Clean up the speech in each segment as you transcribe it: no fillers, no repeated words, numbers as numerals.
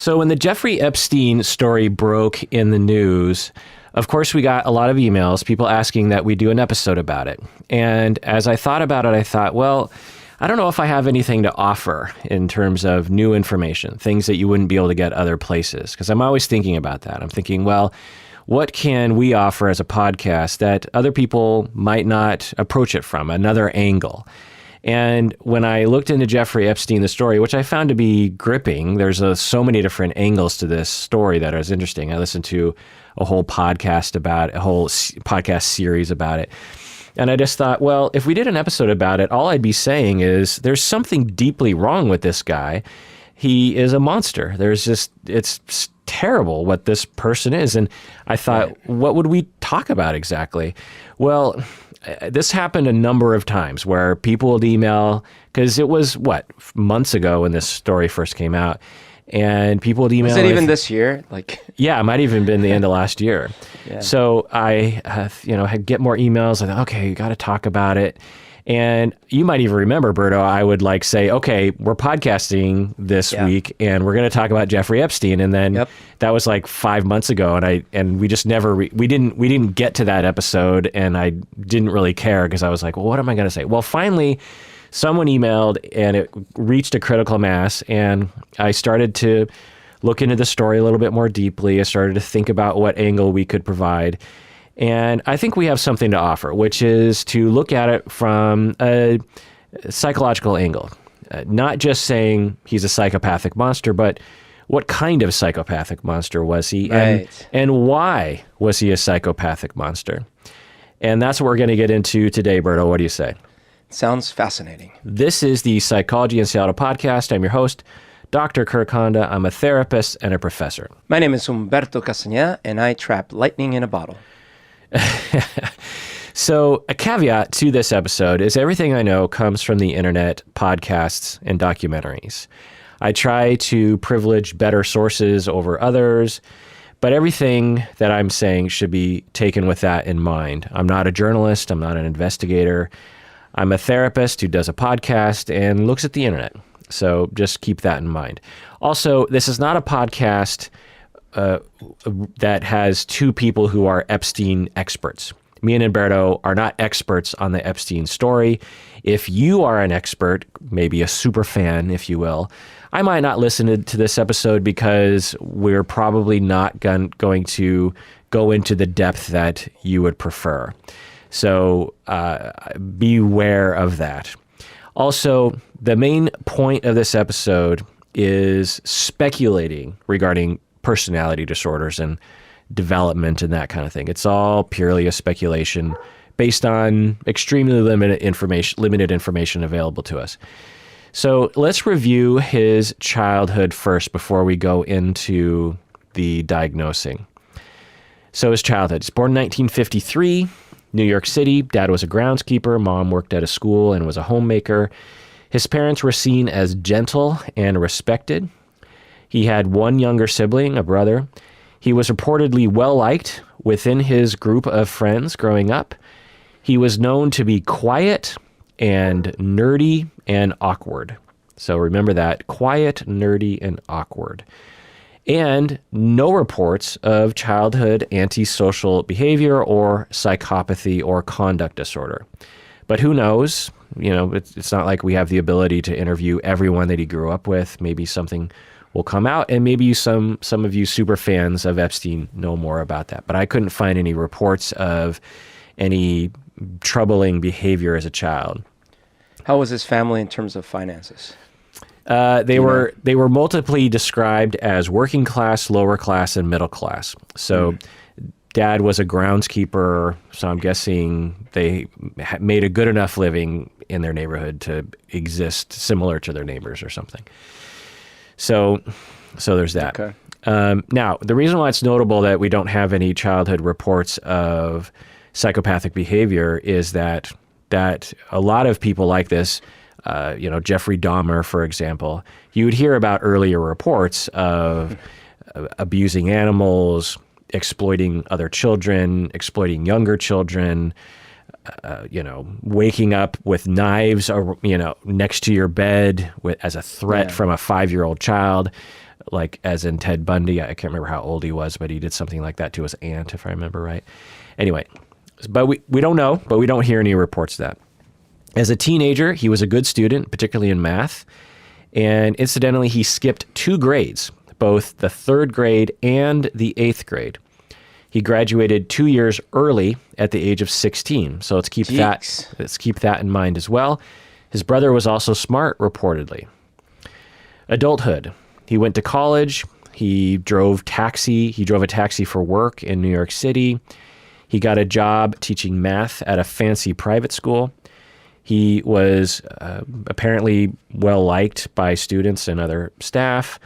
So when the Jeffrey Epstein story broke in the news, of course, we got a lot of emails, people asking that we do an episode about it. And as I thought about it, I thought, well, I don't know if I have anything to offer in terms of new information, things that you wouldn't be able to get other places. Because I'm always thinking about that. I'm thinking, well, what can we offer as a podcast that other people might not approach it from, another angle? And when I looked into Jeffrey Epstein, the story, which I found to be gripping, there's so many different angles to this story that is interesting. I listened to a whole podcast about it, a whole podcast series about it. And I just thought, well, if we did an episode about it, all I'd be saying is there's something deeply wrong with this guy. He is a monster. It's terrible what this person is. And I thought, what would we talk about exactly? Well, this happened a number of times where people would email, because it was, months ago when this story first came out, and people would email. Was it even this year? Yeah, it might have even been the end of last year. Yeah. So I, had get more emails. I thought, okay, you got to talk about it. And you might even remember, Berto, I would say, okay, we're podcasting this week and we're going to talk about Jeffrey Epstein. And then that was 5 months ago. And we just never, we didn't get to that episode, and I didn't really care because I was like, well, what am I going to say? Well, finally someone emailed and it reached a critical mass, and I started to look into the story a little bit more deeply. I started to think about what angle we could provide. And I think we have something to offer, which is to look at it from a psychological angle. Not just saying he's a psychopathic monster, but what kind of psychopathic monster was he? Right. And why was he a psychopathic monster? And that's what we're going to get into today, Berto. What do you say? Sounds fascinating. This is the Psychology in Seattle podcast. I'm your host, Dr. Kirk Honda. I'm a therapist and a professor. My name is Humberto Castañeda, and I trap lightning in a bottle. So a caveat to this episode is everything I know comes from the internet, podcasts, and documentaries. I try to privilege better sources over others, but everything that I'm saying should be taken with that in mind. I'm not a journalist. I'm not an investigator. I'm a therapist who does a podcast and looks at the internet. So just keep that in mind. Also, this is not a podcast that has two people who are Epstein experts. Me and Humberto are not experts on the Epstein story. If you are an expert, maybe a super fan, if you will, I might not listen to this episode because we're probably not going to go into the depth that you would prefer. So beware of that. Also, the main point of this episode is speculating regarding personality disorders and development and that kind of thing. It's all purely a speculation based on extremely limited information available to us. So let's review his childhood first before we go into the diagnosing. So his childhood. He's born in 1953, New York City. Dad was a groundskeeper. Mom worked at a school and was a homemaker. His parents were seen as gentle and respected. He had one younger sibling, a brother. He was reportedly well-liked within his group of friends growing up. He was known to be quiet and nerdy and awkward. So remember that, quiet, nerdy, and awkward. And no reports of childhood antisocial behavior or psychopathy or conduct disorder. But who knows? It's not like we have the ability to interview everyone that he grew up with. Maybe something will come out, and maybe some of you super fans of Epstein know more about that. But I couldn't find any reports of any troubling behavior as a child. How was his family in terms of finances? They were multiply described as working class, lower class, and middle class. So Dad was a groundskeeper, so I'm guessing they made a good enough living in their neighborhood to exist similar to their neighbors or something. So there's that. Okay. Now, the reason why it's notable that we don't have any childhood reports of psychopathic behavior is that a lot of people like this, Jeffrey Dahmer, for example, you would hear about earlier reports of abusing animals, exploiting other children, exploiting younger children, waking up with knives, next to your bed as a threat from a 5-year-old child. like as in Ted Bundy. I can't remember how old he was, but he did something like that to his aunt, if I remember right. Anyway, but we don't know, but we don't hear any reports of that. As a teenager, he was a good student, particularly in math. And incidentally, he skipped 2 grades, both the 3rd grade and the 8th grade. He graduated 2 years early at the age of 16. So let's keep that in mind as well. His brother was also smart, reportedly. Adulthood. He went to college. He drove a taxi for work in New York City. He got a job teaching math at a fancy private school. He was apparently well-liked by students and other staff,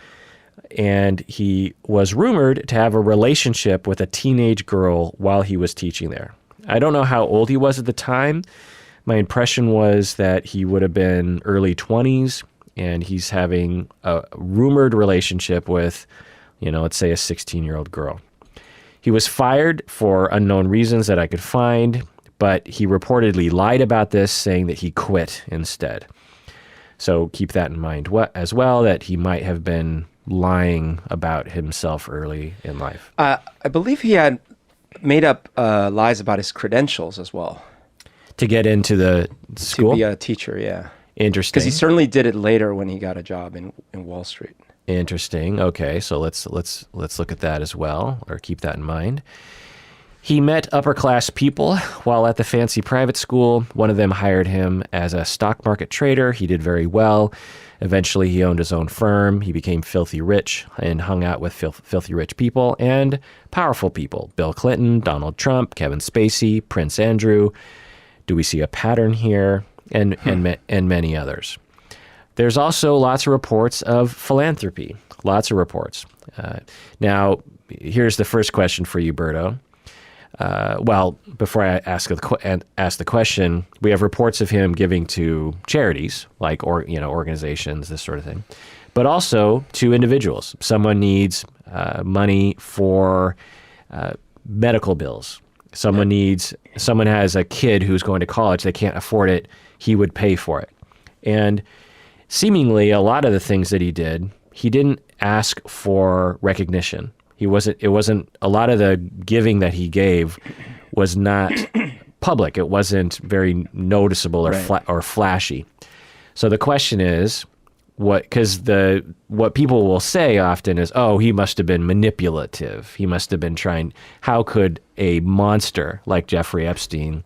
and he was rumored to have a relationship with a teenage girl while he was teaching there. I don't know how old he was at the time. My impression was that he would have been early 20s, and he's having a rumored relationship with, let's say a 16-year-old girl. He was fired for unknown reasons that I could find, but he reportedly lied about this, saying that he quit instead. So keep that in mind as well, that he might have been lying about himself early in life. I believe he had made up lies about his credentials as well. To get into the school? To be a teacher, yeah. Interesting. Because he certainly did it later when he got a job in Wall Street. Interesting. Okay, so let's look at that as well, or keep that in mind. He met upper-class people while at the fancy private school. One of them hired him as a stock market trader. He did very well. Eventually, he owned his own firm. He became filthy rich and hung out with filthy rich people and powerful people. Bill Clinton, Donald Trump, Kevin Spacey, Prince Andrew. Do we see a pattern here? And many others. There's also lots of reports of philanthropy. Lots of reports. Now, here's the first question for you, Berto. Well, before I ask the question, we have reports of him giving to charities, like organizations, this sort of thing, but also to individuals. Someone needs money for medical bills. Someone has a kid who's going to college, they can't afford it, he would pay for it. And seemingly a lot of the things that he didn't ask for recognition. It wasn't a lot of the giving that he gave was not public. It wasn't very noticeable or flashy. So the question is, what people will say often is, oh, he must have been manipulative. He must have been trying. How could a monster like Jeffrey Epstein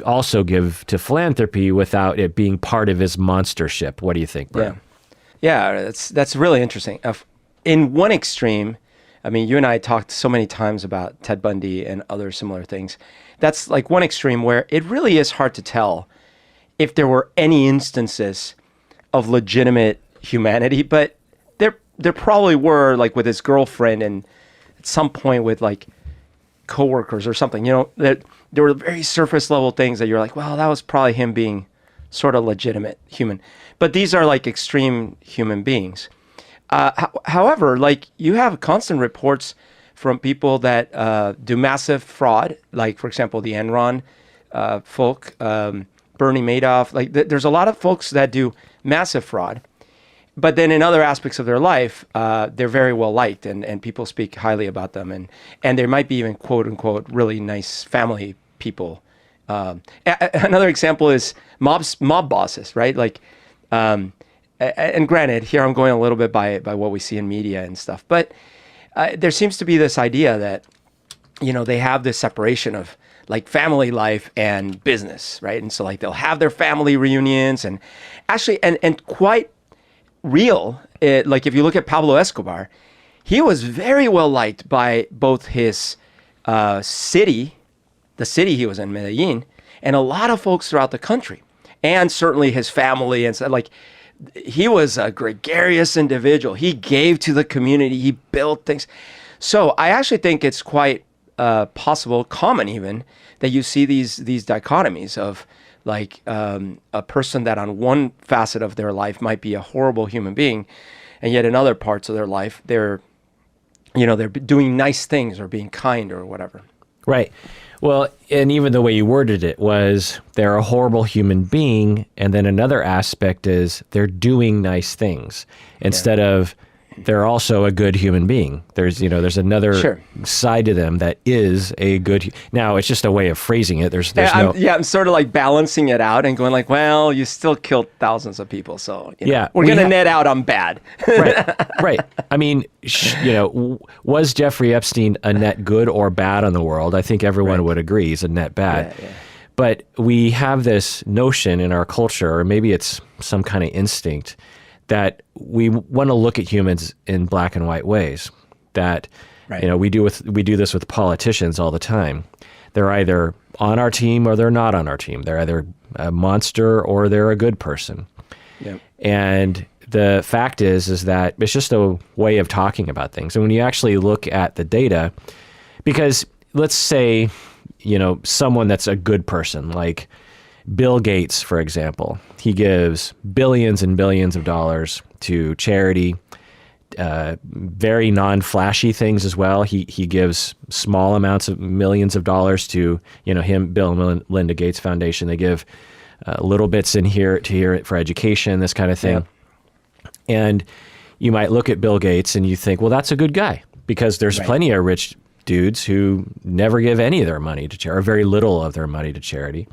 also give to philanthropy without it being part of his monstership? What do you think, Brian? Yeah, that's really interesting. In one extreme, I mean, you and I talked so many times about Ted Bundy and other similar things. That's like one extreme where it really is hard to tell if there were any instances of legitimate humanity, but there probably were, like with his girlfriend and at some point with like coworkers or something, that there were very surface level things that you're like, well, that was probably him being sort of legitimate human. But these are like extreme human beings. However, like you have constant reports from people that do massive fraud, like for example, the Enron folk, Bernie Madoff. Like there's a lot of folks that do massive fraud, but then in other aspects of their life, they're very well liked and people speak highly about them. And there might be even quote unquote really nice family people. Another example is mob bosses, right? Like, and granted, here I'm going a little bit by what we see in media and stuff, but there seems to be this idea that, they have this separation of like family life and business, right? And so like they'll have their family reunions and actually, and quite real, like if you look at Pablo Escobar, he was very well liked by both his city, the city he was in, Medellin, and a lot of folks throughout the country, and certainly his family. And so like, he was a gregarious individual. He gave to the community. He built things. So I actually think it's quite possible, common even, that you see these dichotomies of like a person that on one facet of their life might be a horrible human being, and yet in other parts of their life they're doing nice things or being kind or whatever. Right. Well, and even the way you worded it was they're a horrible human being, and then another aspect is they're doing nice things instead of they're also a good human being. There's another Sure. side to them that is a good. Now it's just a way of phrasing it. There's no. I'm sort of like balancing it out and going like, well, you still killed thousands of people, so we're going to net out on bad. Right. I mean, was Jeffrey Epstein a net good or bad on the world? I think everyone would agree he's a net bad. Yeah. But we have this notion in our culture, or maybe it's some kind of instinct, that we want to look at humans in black and white ways. That we do this with politicians all the time. They're either on our team or they're not on our team. They're either a monster or they're a good person. Yep. And the fact is that it's just a way of talking about things. And when you actually look at the data, because let's say, someone that's a good person, like Bill Gates, for example, he gives billions and billions of dollars to charity, very non-flashy things as well. He gives small amounts of millions of dollars to, Bill and Melinda Gates Foundation. They give little bits in here for education, this kind of thing. Yep. And you might look at Bill Gates and you think, well, that's a good guy, because there's plenty of rich dudes who never give any of their money to charity, or very little of their money to charity.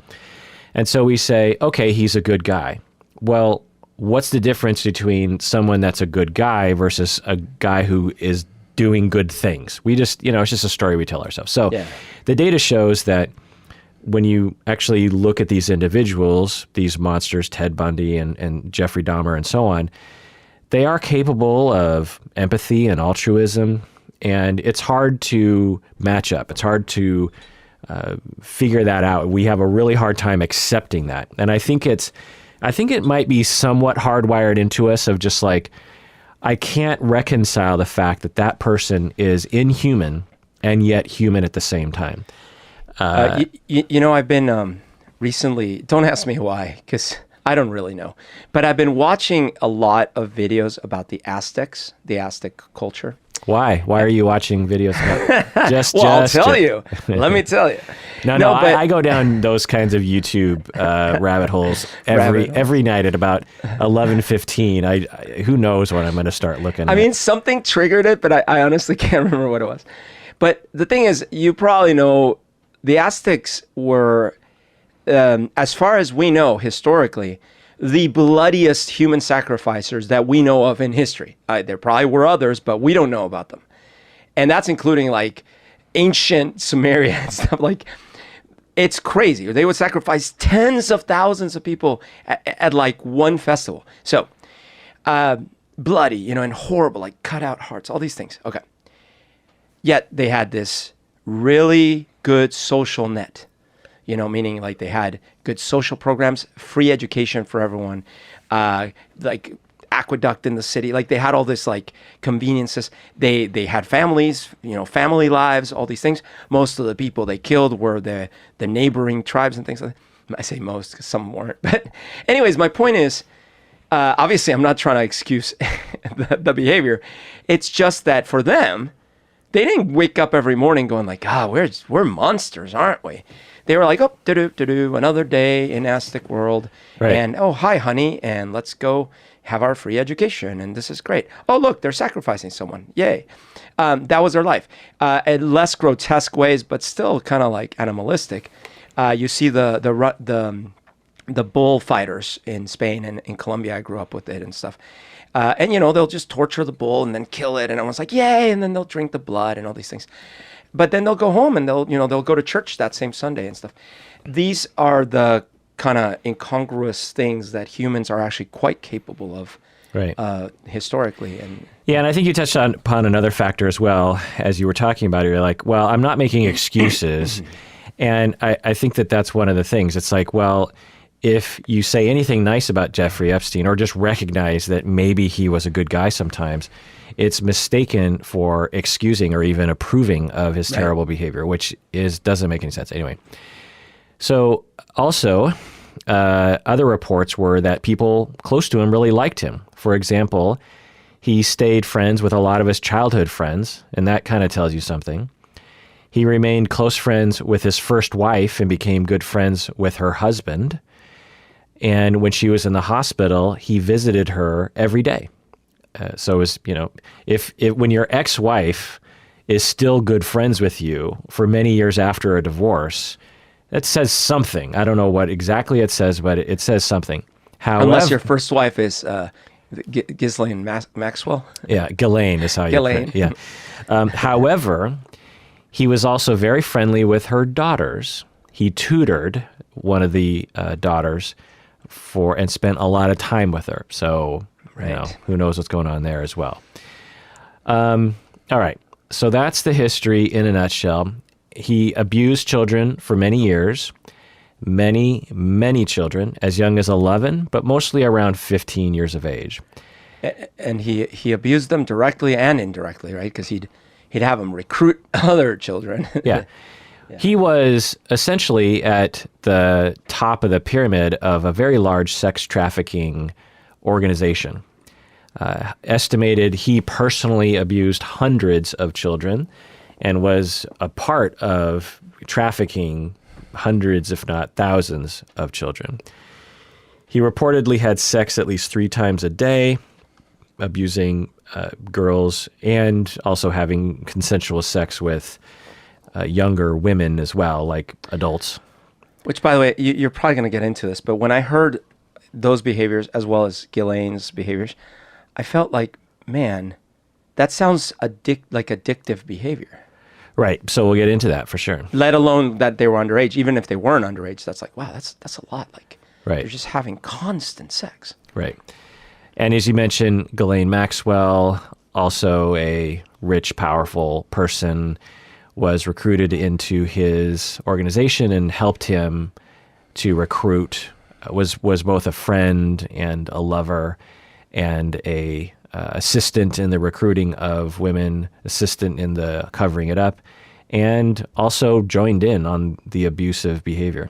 And so we say, okay, he's a good guy. Well, what's the difference between someone that's a good guy versus a guy who is doing good things? We just, it's just a story we tell ourselves. So the data shows that when you actually look at these individuals, these monsters, Ted Bundy and Jeffrey Dahmer and so on, they are capable of empathy and altruism, and it's hard to match up. It's hard to figure that out. We have a really hard time accepting that. And I think it might be somewhat hardwired into us of just like, I can't reconcile the fact that person is inhuman and yet human at the same time. I've been recently, don't ask me why, because I don't really know, but I've been watching a lot of videos about the Aztecs, the Aztec culture. Why? Why are you watching videos about it? I'll tell you. Let me tell you. No, I go down those kinds of YouTube rabbit holes every night at about 11:15. Who knows what I'm going to start looking at. I mean, something triggered it, but I honestly can't remember what it was. But the thing is, you probably know the Aztecs were, as far as we know historically, the bloodiest human sacrificers that we know of in history. There probably were others, but we don't know about them. And that's including like ancient Sumeria and stuff. Like, it's crazy. They would sacrifice tens of thousands of people at like one festival. So bloody, and horrible, like cut out hearts, all these things. Okay. Yet they had this really good social net. Meaning like they had good social programs, free education for everyone, like aqueduct in the city. Like they had all this like conveniences. They had families, family lives, all these things. Most of the people they killed were the neighboring tribes and things like that. I say most because some weren't. But anyways, my point is, obviously I'm not trying to excuse the behavior. It's just that for them, they didn't wake up every morning going like, we're monsters, aren't we? They were like, oh, another day in Aztec world. Right. And, oh, hi, honey, and let's go have our free education, and this is great. Oh, look, they're sacrificing someone. Yay. That was their life. In less grotesque ways, but still kind of like animalistic. You see the bullfighters in Spain and in Colombia. I grew up with it and stuff. And, they'll just torture the bull and then kill it, and everyone's like, yay, and then they'll drink the blood and all these things. But then they'll go home and they'll go to church that same Sunday and stuff. These are the kind of incongruous things that humans are actually quite capable of, historically. And I think you touched upon another factor as well as you were talking about it. You're like, well, I'm not making excuses. And I think that's one of the things. It's like, well, if you say anything nice about Jeffrey Epstein or just recognize that maybe he was a good guy sometimes, it's mistaken for excusing or even approving of his terrible behavior, which doesn't make any sense. Anyway, so also other reports were that people close to him really liked him. For example, he stayed friends with a lot of his childhood friends, and that kind of tells you something. He remained close friends with his first wife and became good friends with her husband. And when she was in the hospital, he visited her every day. So is, if when your ex-wife is still good friends with you for many years after a divorce, that says something. I don't know what exactly it says, but it says something. However, Unless your first wife is Ghislaine Maxwell. Yeah, Ghislaine is how you Ghislaine. put it. Yeah. However, he was also very friendly with her daughters. He tutored one of the daughters and spent a lot of time with her. So, who knows what's going on there as well. All right. So that's the history in a nutshell. He abused children for many years, many, many children, as young as 11, but mostly around 15 years of age. And he abused them directly and indirectly, right? Because he'd have them recruit other children. Yeah. He was essentially at the top of the pyramid of a very large sex trafficking organization. Estimated he personally abused hundreds of children and was a part of trafficking hundreds, if not thousands, of children. He reportedly had sex at least 3 times a day, abusing girls and also having consensual sex with younger women as well, like adults. Which, by the way, you're probably going to get into this, but when I heard those behaviors as well as Ghislaine's behaviors, I felt like, man, that sounds like addictive behavior. Right. So we'll get into that for sure. Let alone that they were underage. Even if they weren't underage, that's like, wow, that's a lot. Like, right. They're just having constant sex. Right. And as you mentioned, Ghislaine Maxwell, also a rich, powerful person, was recruited into his organization and helped him to recruit, was both a friend and a lover and a assistant in the recruiting of women, assistant in the covering it up, and also joined in on the abusive behavior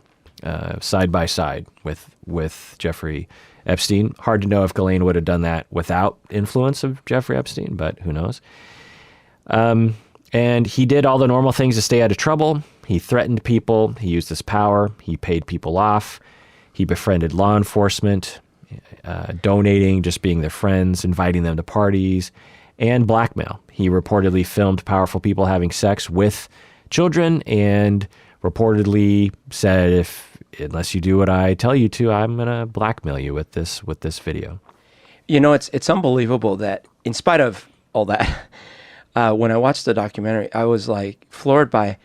side by side with Jeffrey Epstein. Hard to know if Ghislaine would have done that without influence of Jeffrey Epstein, but who knows? And he did all the normal things to stay out of trouble. He threatened people. He used his power. He paid people off. He befriended law enforcement, donating, just being their friends, inviting them to parties, and blackmail. He reportedly filmed powerful people having sex with children and reportedly said, unless you do what I tell you to, I'm going to blackmail you with this video. It's unbelievable that in spite of all that, when I watched the documentary, I was like floored by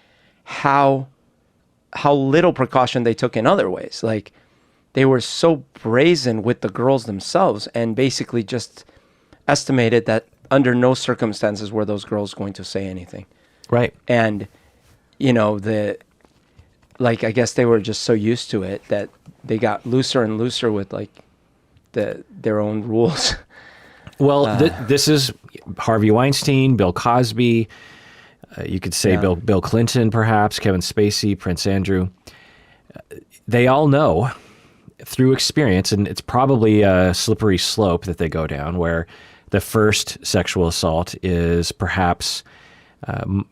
how little precaution they took in other ways. Like, they were so brazen with the girls themselves and basically just estimated that under no circumstances were those girls going to say anything. Right. And, I guess they were just so used to it that they got looser and looser with their own rules. Well, this is Harvey Weinstein, Bill Cosby, you could say Bill Clinton, perhaps, Kevin Spacey, Prince Andrew. They all know through experience, and it's probably a slippery slope that they go down, where the first sexual assault is perhaps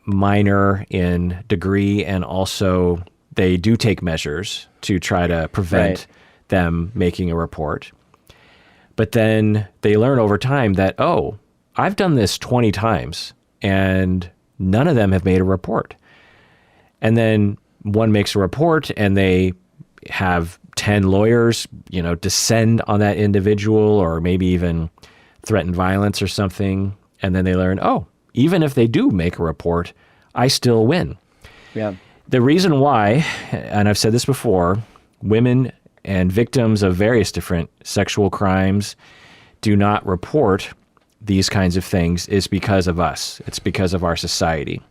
minor in degree, and also they do take measures to try to prevent them making a report. But then they learn over time that, oh, I've done this 20 times and none of them have made a report. And then one makes a report and they have 10 lawyers, descend on that individual or maybe even threaten violence or something. And then they learn, oh, even if they do make a report, I still win. Yeah. The reason why, and I've said this before, women and victims of various different sexual crimes do not report these kinds of things is because of us. It's because of our society.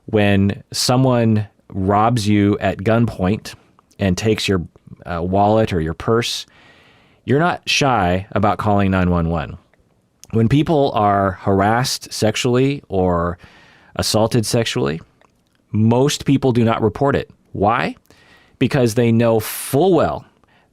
When someone robs you at gunpoint and takes your wallet or your purse, you're not shy about calling 911. When people are harassed sexually or assaulted sexually, most people do not report it. Why? Because they know full well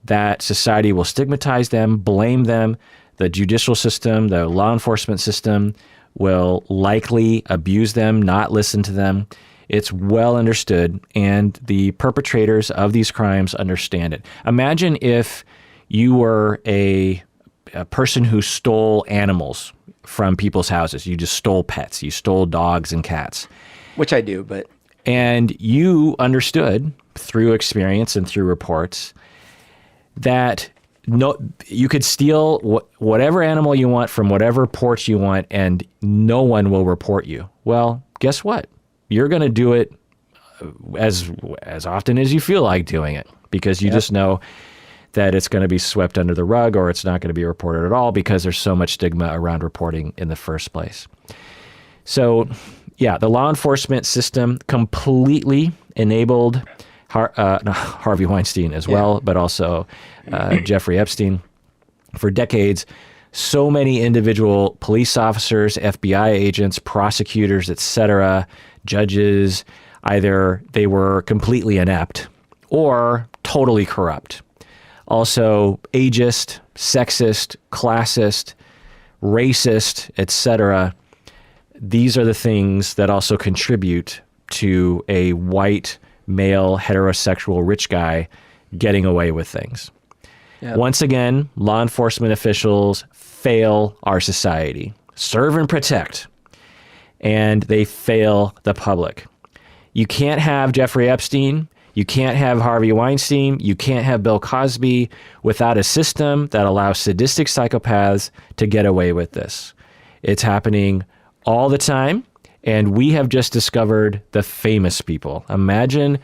that society will stigmatize them, blame them. The judicial system, the law enforcement system will likely abuse them, not listen to them. It's well understood, and the perpetrators of these crimes understand it. Imagine if you were a a person who stole animals from people's houses. You just stole pets. You stole dogs and cats. Which I do, but... And you understood through experience and through reports that you could steal whatever animal you want from whatever porch you want, and no one will report you. Well, guess what? You're going to do it as often as you feel like doing it, because you just know that it's going to be swept under the rug, or it's not going to be reported at all, because there's so much stigma around reporting in the first place. So, yeah, the law enforcement system completely enabled Harvey Weinstein as well, but also Jeffrey Epstein. For decades, so many individual police officers, FBI agents, prosecutors, etc., judges, either they were completely inept or totally corrupt. Also ageist, sexist, classist, racist, etc. These are the things that also contribute to a white, male, heterosexual, rich guy getting away with things. Yep. Once again, law enforcement officials fail our society. Serve and protect. And they fail the public. You can't have Jeffrey Epstein. You can't have Harvey Weinstein. You can't have Bill Cosby without a system that allows sadistic psychopaths to get away with this. It's happening all the time, and we have just discovered the famous people. Imagine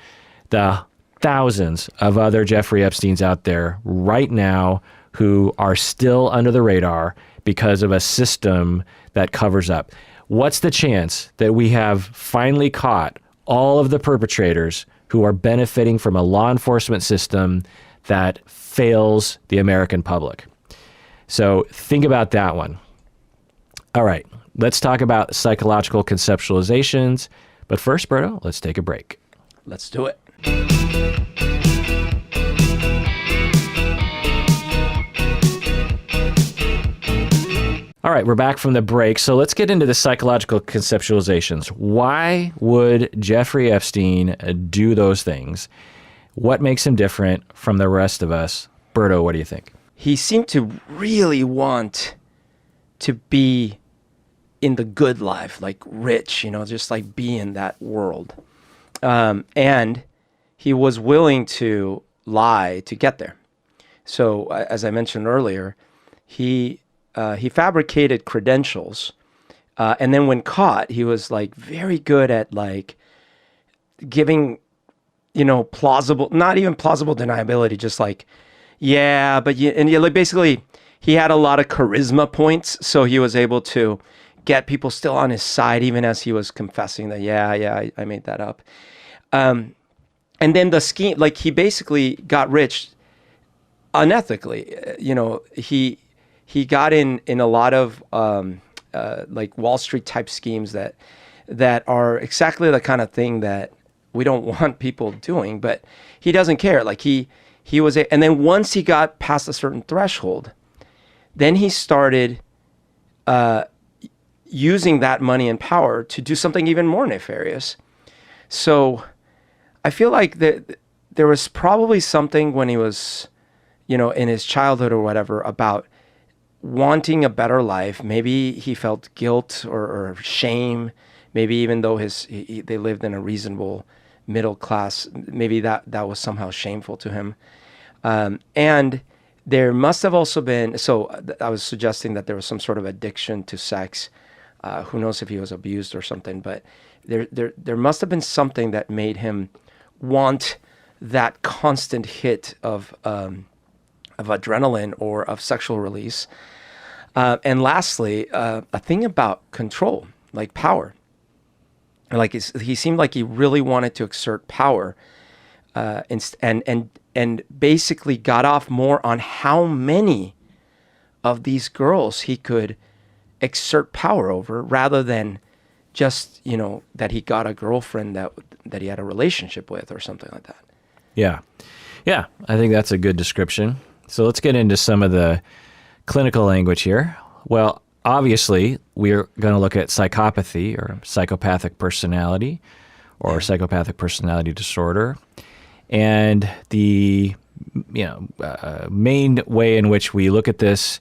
the thousands of other Jeffrey Epsteins out there right now who are still under the radar because of a system that covers up. What's the chance that we have finally caught all of the perpetrators who are benefiting from a law enforcement system that fails the American public? So think about that one. All right, let's talk about psychological conceptualizations. But first, Berto, let's take a break. Let's do it. All right, we're back from the break. So let's get into the psychological conceptualizations. Why would Jeffrey Epstein do those things? What makes him different from the rest of us? Berto, what do you think? He seemed to really want to be in the good life, like rich, just like be in that world. And he was willing to lie to get there. So as I mentioned earlier, he fabricated credentials, and then when caught, he was like very good at like giving, plausible, not even plausible deniability, just like, yeah, but like basically he had a lot of charisma points, so he was able to get people still on his side, even as he was confessing that, I made that up. And then the scheme, like he basically got rich unethically. He got in a lot of like Wall Street type schemes that are exactly the kind of thing that we don't want people doing, but he doesn't care. Like he was, and then once he got past a certain threshold, then he started using that money and power to do something even more nefarious. So I feel like there was probably something when he was, in his childhood or whatever, about wanting a better life. Maybe he felt guilt or shame. Maybe even though they lived in a reasonable middle class, maybe that was somehow shameful to him. And there must have also been, so I was suggesting that there was some sort of addiction to sex. Who knows if he was abused or something, but there must have been something that made him want that constant hit of adrenaline or of sexual release. And lastly, a thing about control, like power. Like he seemed like he really wanted to exert power, and basically got off more on how many of these girls he could exert power over, rather than just that he got a girlfriend that he had a relationship with or something like that. Yeah, I think that's a good description. So let's get into some of the clinical language here. Well, obviously, we're going to look at psychopathy or psychopathic personality or psychopathic personality disorder. And the main way in which we look at this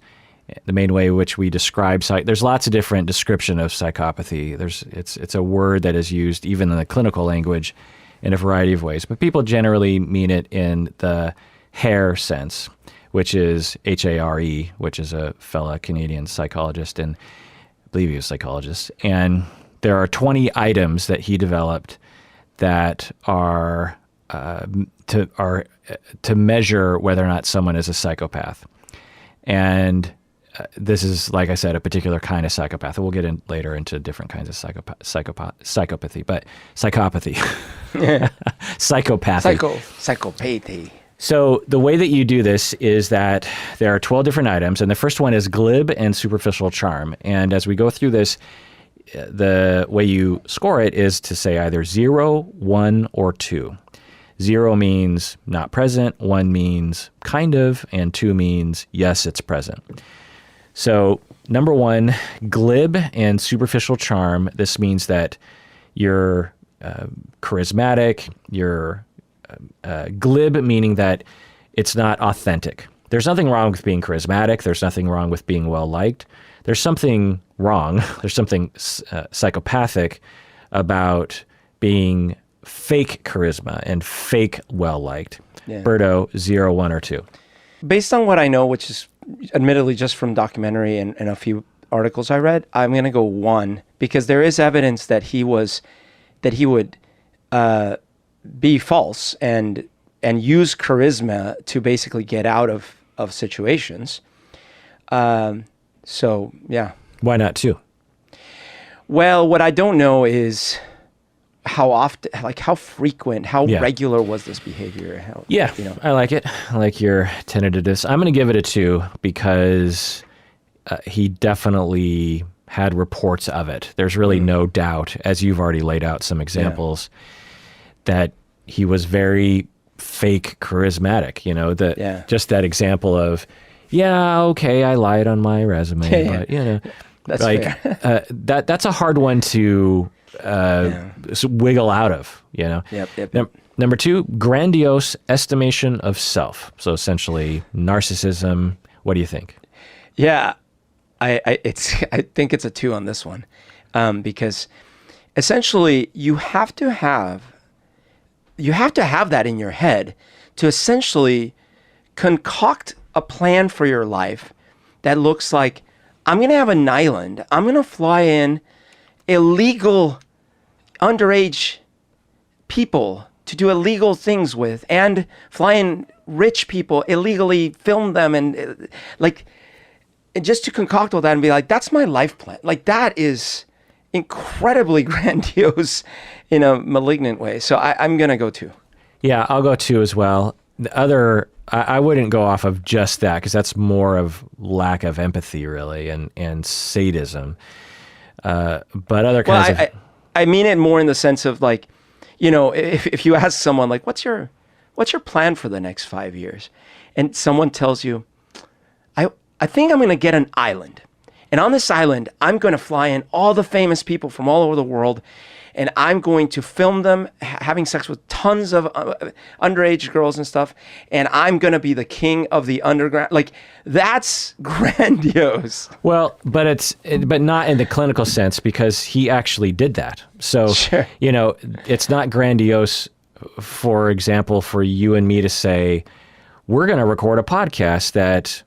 the main way in which we describe there's lots of different description of psychopathy. It's a word that is used even in the clinical language in a variety of ways, but people generally mean it in the HARE sense, which is HARE, which is a fellow Canadian psychologist, and I believe he was a psychologist. And there are 20 items that he developed that are to measure whether or not someone is a psychopath. And this is, like I said, a particular kind of psychopath. We'll get in later into different kinds of psychopathy, but psychopathy, psychopathy. Psychopathy. So the way that you do this is that there are 12 different items, and the first one is glib and superficial charm. And as we go through this, the way you score it is to say either 0, 1, or 2. 0 means not present, 1 means kind of, and 2 means yes, it's present. So number 1, glib and superficial charm. This means that you're charismatic, you're glib, meaning that it's not authentic. There's nothing wrong with being charismatic. There's nothing wrong with being well-liked. There's something wrong. There's something psychopathic about being fake charisma and fake well-liked. Yeah. Berto, 0, 1, or 2. Based on what I know, which is admittedly just from documentary and a few articles I read, I'm going to go 1 because there is evidence that he would be false and use charisma to basically get out of situations. So yeah. Why not 2? Well, what I don't know is how often, like how frequent, how regular was this behavior? I like it. I like your tentativeness. I'm going to give it a 2 because he definitely had reports of it. There's really no doubt, as you've already laid out some examples, that he was very fake charismatic. Just that example of, okay, I lied on my resume, but that's like fair. That's a hard one to wiggle out of. Yep. Number 2, grandiose estimation of self. So essentially, narcissism. What do you think? Yeah, I think it's a 2 on this one, because essentially you have to have that in your head to essentially concoct a plan for your life that looks like, I'm going to have an island. I'm going to fly in illegal underage people to do illegal things with, and fly in rich people, illegally film them, and just to concoct all that and be like, that's my life plan. Like, that is incredibly grandiose in a malignant way. So I'm going to go 2. Yeah, I'll go 2 as well. The other, I wouldn't go off of just that because that's more of lack of empathy, really, and sadism. But other kinds of... I mean it more in the sense of like, if you ask someone like, what's your plan for the next 5 years? And someone tells you, I think I'm going to get an island. And on this island, I'm going to fly in all the famous people from all over the world, and I'm going to film them having sex with tons of underage girls and stuff, and I'm going to be the king of the underground. Like, that's grandiose. Well, but not in the clinical sense, because he actually did that. So, Sure. It's not grandiose, for example, for you and me to say, we're going to record a podcast that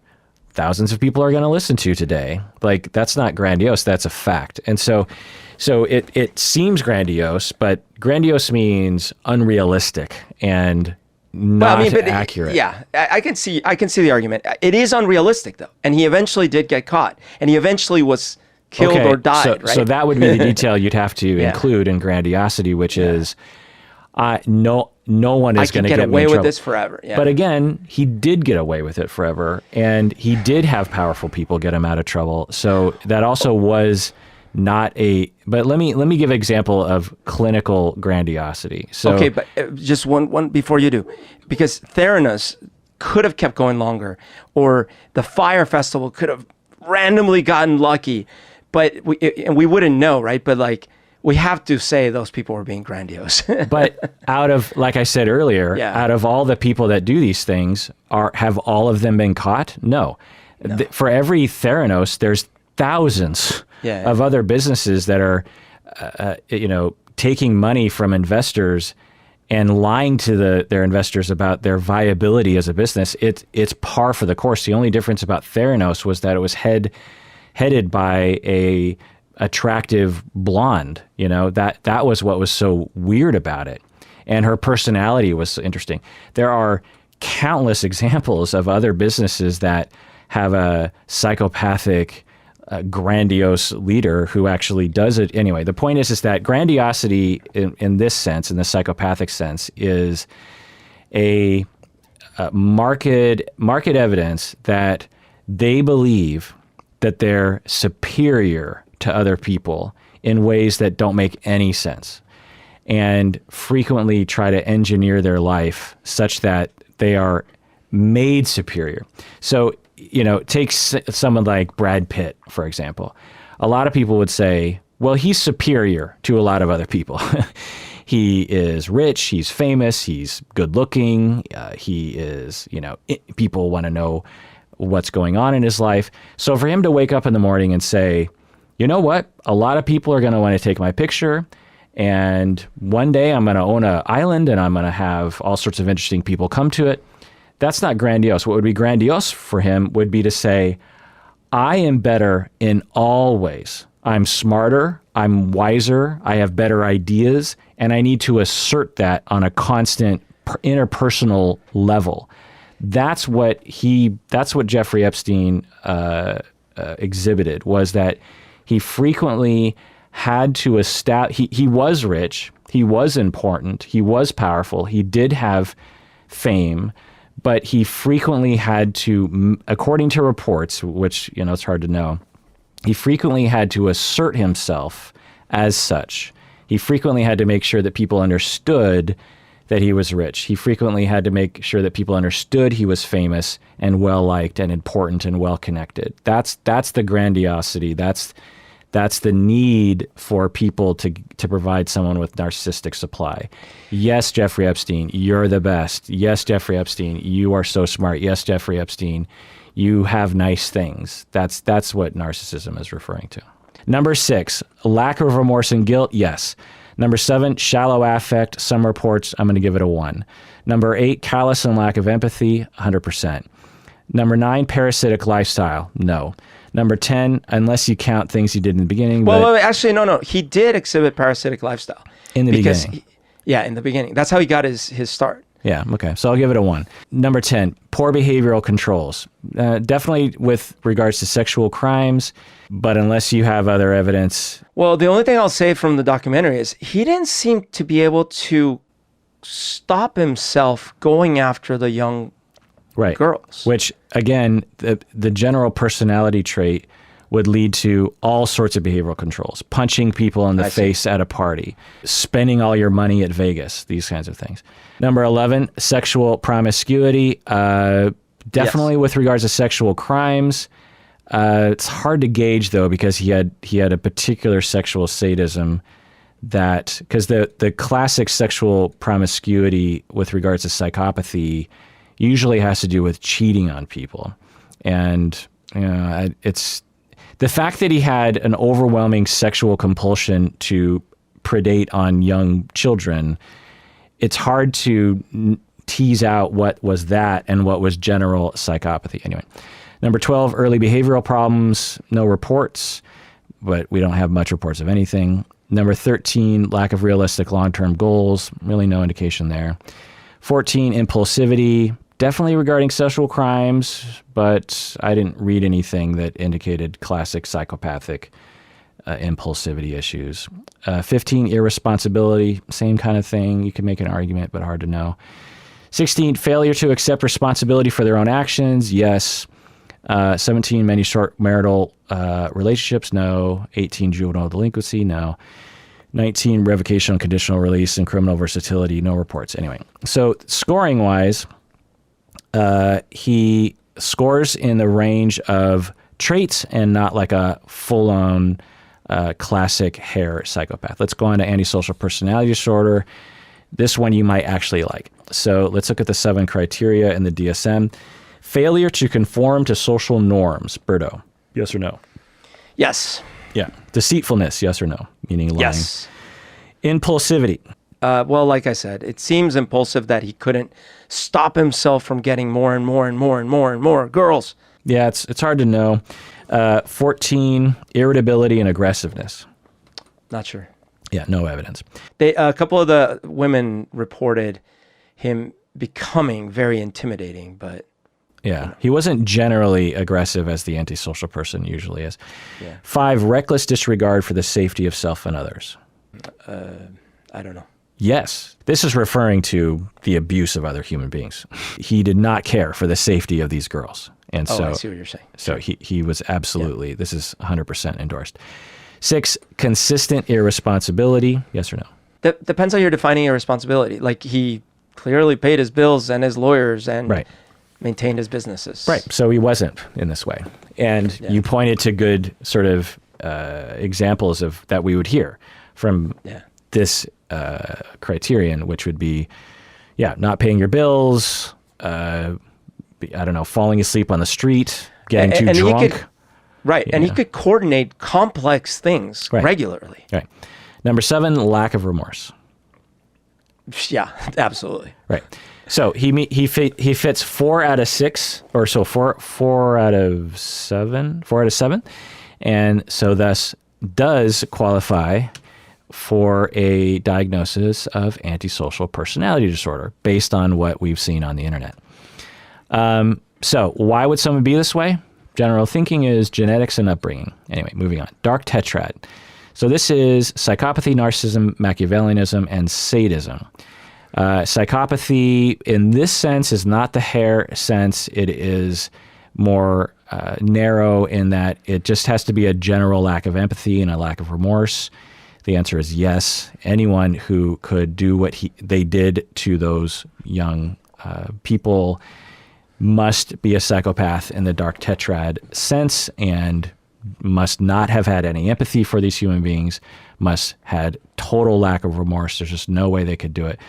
thousands of people are going to listen to today. Like, that's not grandiose. That's a fact. And so it seems grandiose, but grandiose means unrealistic and not accurate. I can see the argument. It is unrealistic though. And he eventually did get caught, and he eventually was killed or died, right? So that would be the detail you'd have to include in grandiosity, which is no one is going to get away me in with trouble. this forever. Yeah. But again, he did get away with it forever, and he did have powerful people get him out of trouble. So that also was not a. But let me give an example of clinical grandiosity. So okay, but just one before you do, because Theranos could have kept going longer, or the Fire Festival could have randomly gotten lucky, but we wouldn't know, right? But like, we have to say those people were being grandiose. But out of, like I said earlier, out of all the people that do these things, have all of them been caught? No. No. For every Theranos, there's thousands of other businesses that are, taking money from investors and lying to their investors about their viability as a business. It's par for the course. The only difference about Theranos was that it was headed by a attractive blonde. That was what was so weird about it. And her personality was interesting. There are countless examples of other businesses that have a psychopathic, grandiose leader who actually does it. Anyway, the point is that grandiosity in this sense, in the psychopathic sense, is a market evidence that they believe that they're superior to other people in ways that don't make any sense, and frequently try to engineer their life such that they are made superior. So, take someone like Brad Pitt, for example. A lot of people would say, well, he's superior to a lot of other people. He is rich, he's famous, he's good looking, he is, people want to know what's going on in his life. So for him to wake up in the morning and say, you know what, a lot of people are going to want to take my picture, and one day I'm going to own an island and I'm going to have all sorts of interesting people come to it. That's not grandiose. What would be grandiose for him would be to say, I am better in all ways. I'm smarter, I'm wiser, I have better ideas, and I need to assert that on a constant interpersonal level. That's what Jeffrey Epstein exhibited, was that he frequently had to establish, he was rich, he was important, he was powerful, he did have fame, but he frequently had to, according to reports, which, it's hard to know, he frequently had to assert himself as such. He frequently had to make sure that people understood that he was rich. He frequently had to make sure that people understood he was famous and well-liked and important and well-connected. That's the grandiosity. That's the need for people to provide someone with narcissistic supply. Yes, Jeffrey Epstein, you're the best. Yes, Jeffrey Epstein, you are so smart. Yes, Jeffrey Epstein, you have nice things. That's what narcissism is referring to. Number 6, lack of remorse and guilt. Yes. Number 7, shallow affect. Some reports, I'm going to give it a 1. Number 8, callous and lack of empathy. 100%. Number 9, parasitic lifestyle. No. Number 10, unless you count things he did in the beginning. Well, wait, actually, no. He did exhibit parasitic lifestyle. In the beginning. In the beginning. That's how he got his start. Yeah, okay. So I'll give it a 1. Number 10, poor behavioral controls. Definitely with regards to sexual crimes, but unless you have other evidence. Well, the only thing I'll say from the documentary is he didn't seem to be able to stop himself going after the young girls. Which, again, the general personality trait would lead to all sorts of behavioral controls. Punching people in the face at a party, spending all your money at Vegas, these kinds of things. Number 11, sexual promiscuity. Definitely with regards to sexual crimes. It's hard to gauge, though, because he had a particular sexual sadism because the classic sexual promiscuity with regards to psychopathy usually has to do with cheating on people. And it's the fact that he had an overwhelming sexual compulsion to predate on young children. It's hard to tease out what was that and what was general psychopathy. Anyway, number 12, early behavioral problems, no reports, but we don't have much reports of anything. Number 13, lack of realistic long-term goals, really no indication there. 14, impulsivity, definitely regarding sexual crimes, but I didn't read anything that indicated classic psychopathic impulsivity issues. 15, irresponsibility, same kind of thing. You can make an argument, but hard to know. 16, failure to accept responsibility for their own actions. Yes. 17, many short marital relationships. No. 18, juvenile delinquency. No. 19, revocation on conditional release and criminal versatility. No reports. Anyway, so scoring wise, he scores in the range of traits and not like a full-on classic hair psychopath. Let's go on to antisocial personality disorder. This one you might actually like. So let's look at the 7 criteria in the DSM. Failure to conform to social norms. Berto, yes or no? Yes. Yeah. Deceitfulness, yes or no? Meaning lying. Yes. Impulsivity. Well, like I said, it seems impulsive that he couldn't stop himself from getting more and more and more and more and more girls. Yeah, it's hard to know. 14, irritability and aggressiveness. Not sure. Yeah, no evidence. A couple of the women reported him becoming very intimidating, but Yeah, he wasn't generally aggressive as the antisocial person usually is. Yeah. 5, reckless disregard for the safety of self and others. I don't know. Yes, this is referring to the abuse of other human beings. He did not care for the safety of these girls. And Oh, so, I see what you're saying. so he was absolutely, this is 100% endorsed. 6, consistent irresponsibility. Yes or no? Depends how you're defining irresponsibility. Like, he clearly paid his bills and his lawyers and Right. maintained his businesses. Right. So he wasn't in this way. And Yeah. you pointed to good sort of examples of that we would hear from Yeah. this criterion, which would be, not paying your bills, I don't know, falling asleep on the street, getting too And he drunk. could- Right. And he Yeah. could coordinate complex things Right. regularly. Right. Number 7, lack of remorse. Yeah, absolutely. Right. So he fits 4 out of 6, or so 4 out of 7, 4 out of 7, and so thus does qualify for a diagnosis of antisocial personality disorder based on what we've seen on the internet. So why would someone be this way? General thinking is genetics and upbringing. Anyway, moving on. Dark tetrad. So this is psychopathy, narcissism, Machiavellianism, and sadism. Psychopathy in this sense is not the hair sense. It is more narrow in that it just has to be a general lack of empathy and a lack of remorse. The answer is yes. Anyone who could do what they did to those young people must be a psychopath in the dark tetrad sense and must not have had any empathy for these human beings, must had total lack of remorse. There's just no way they could do it.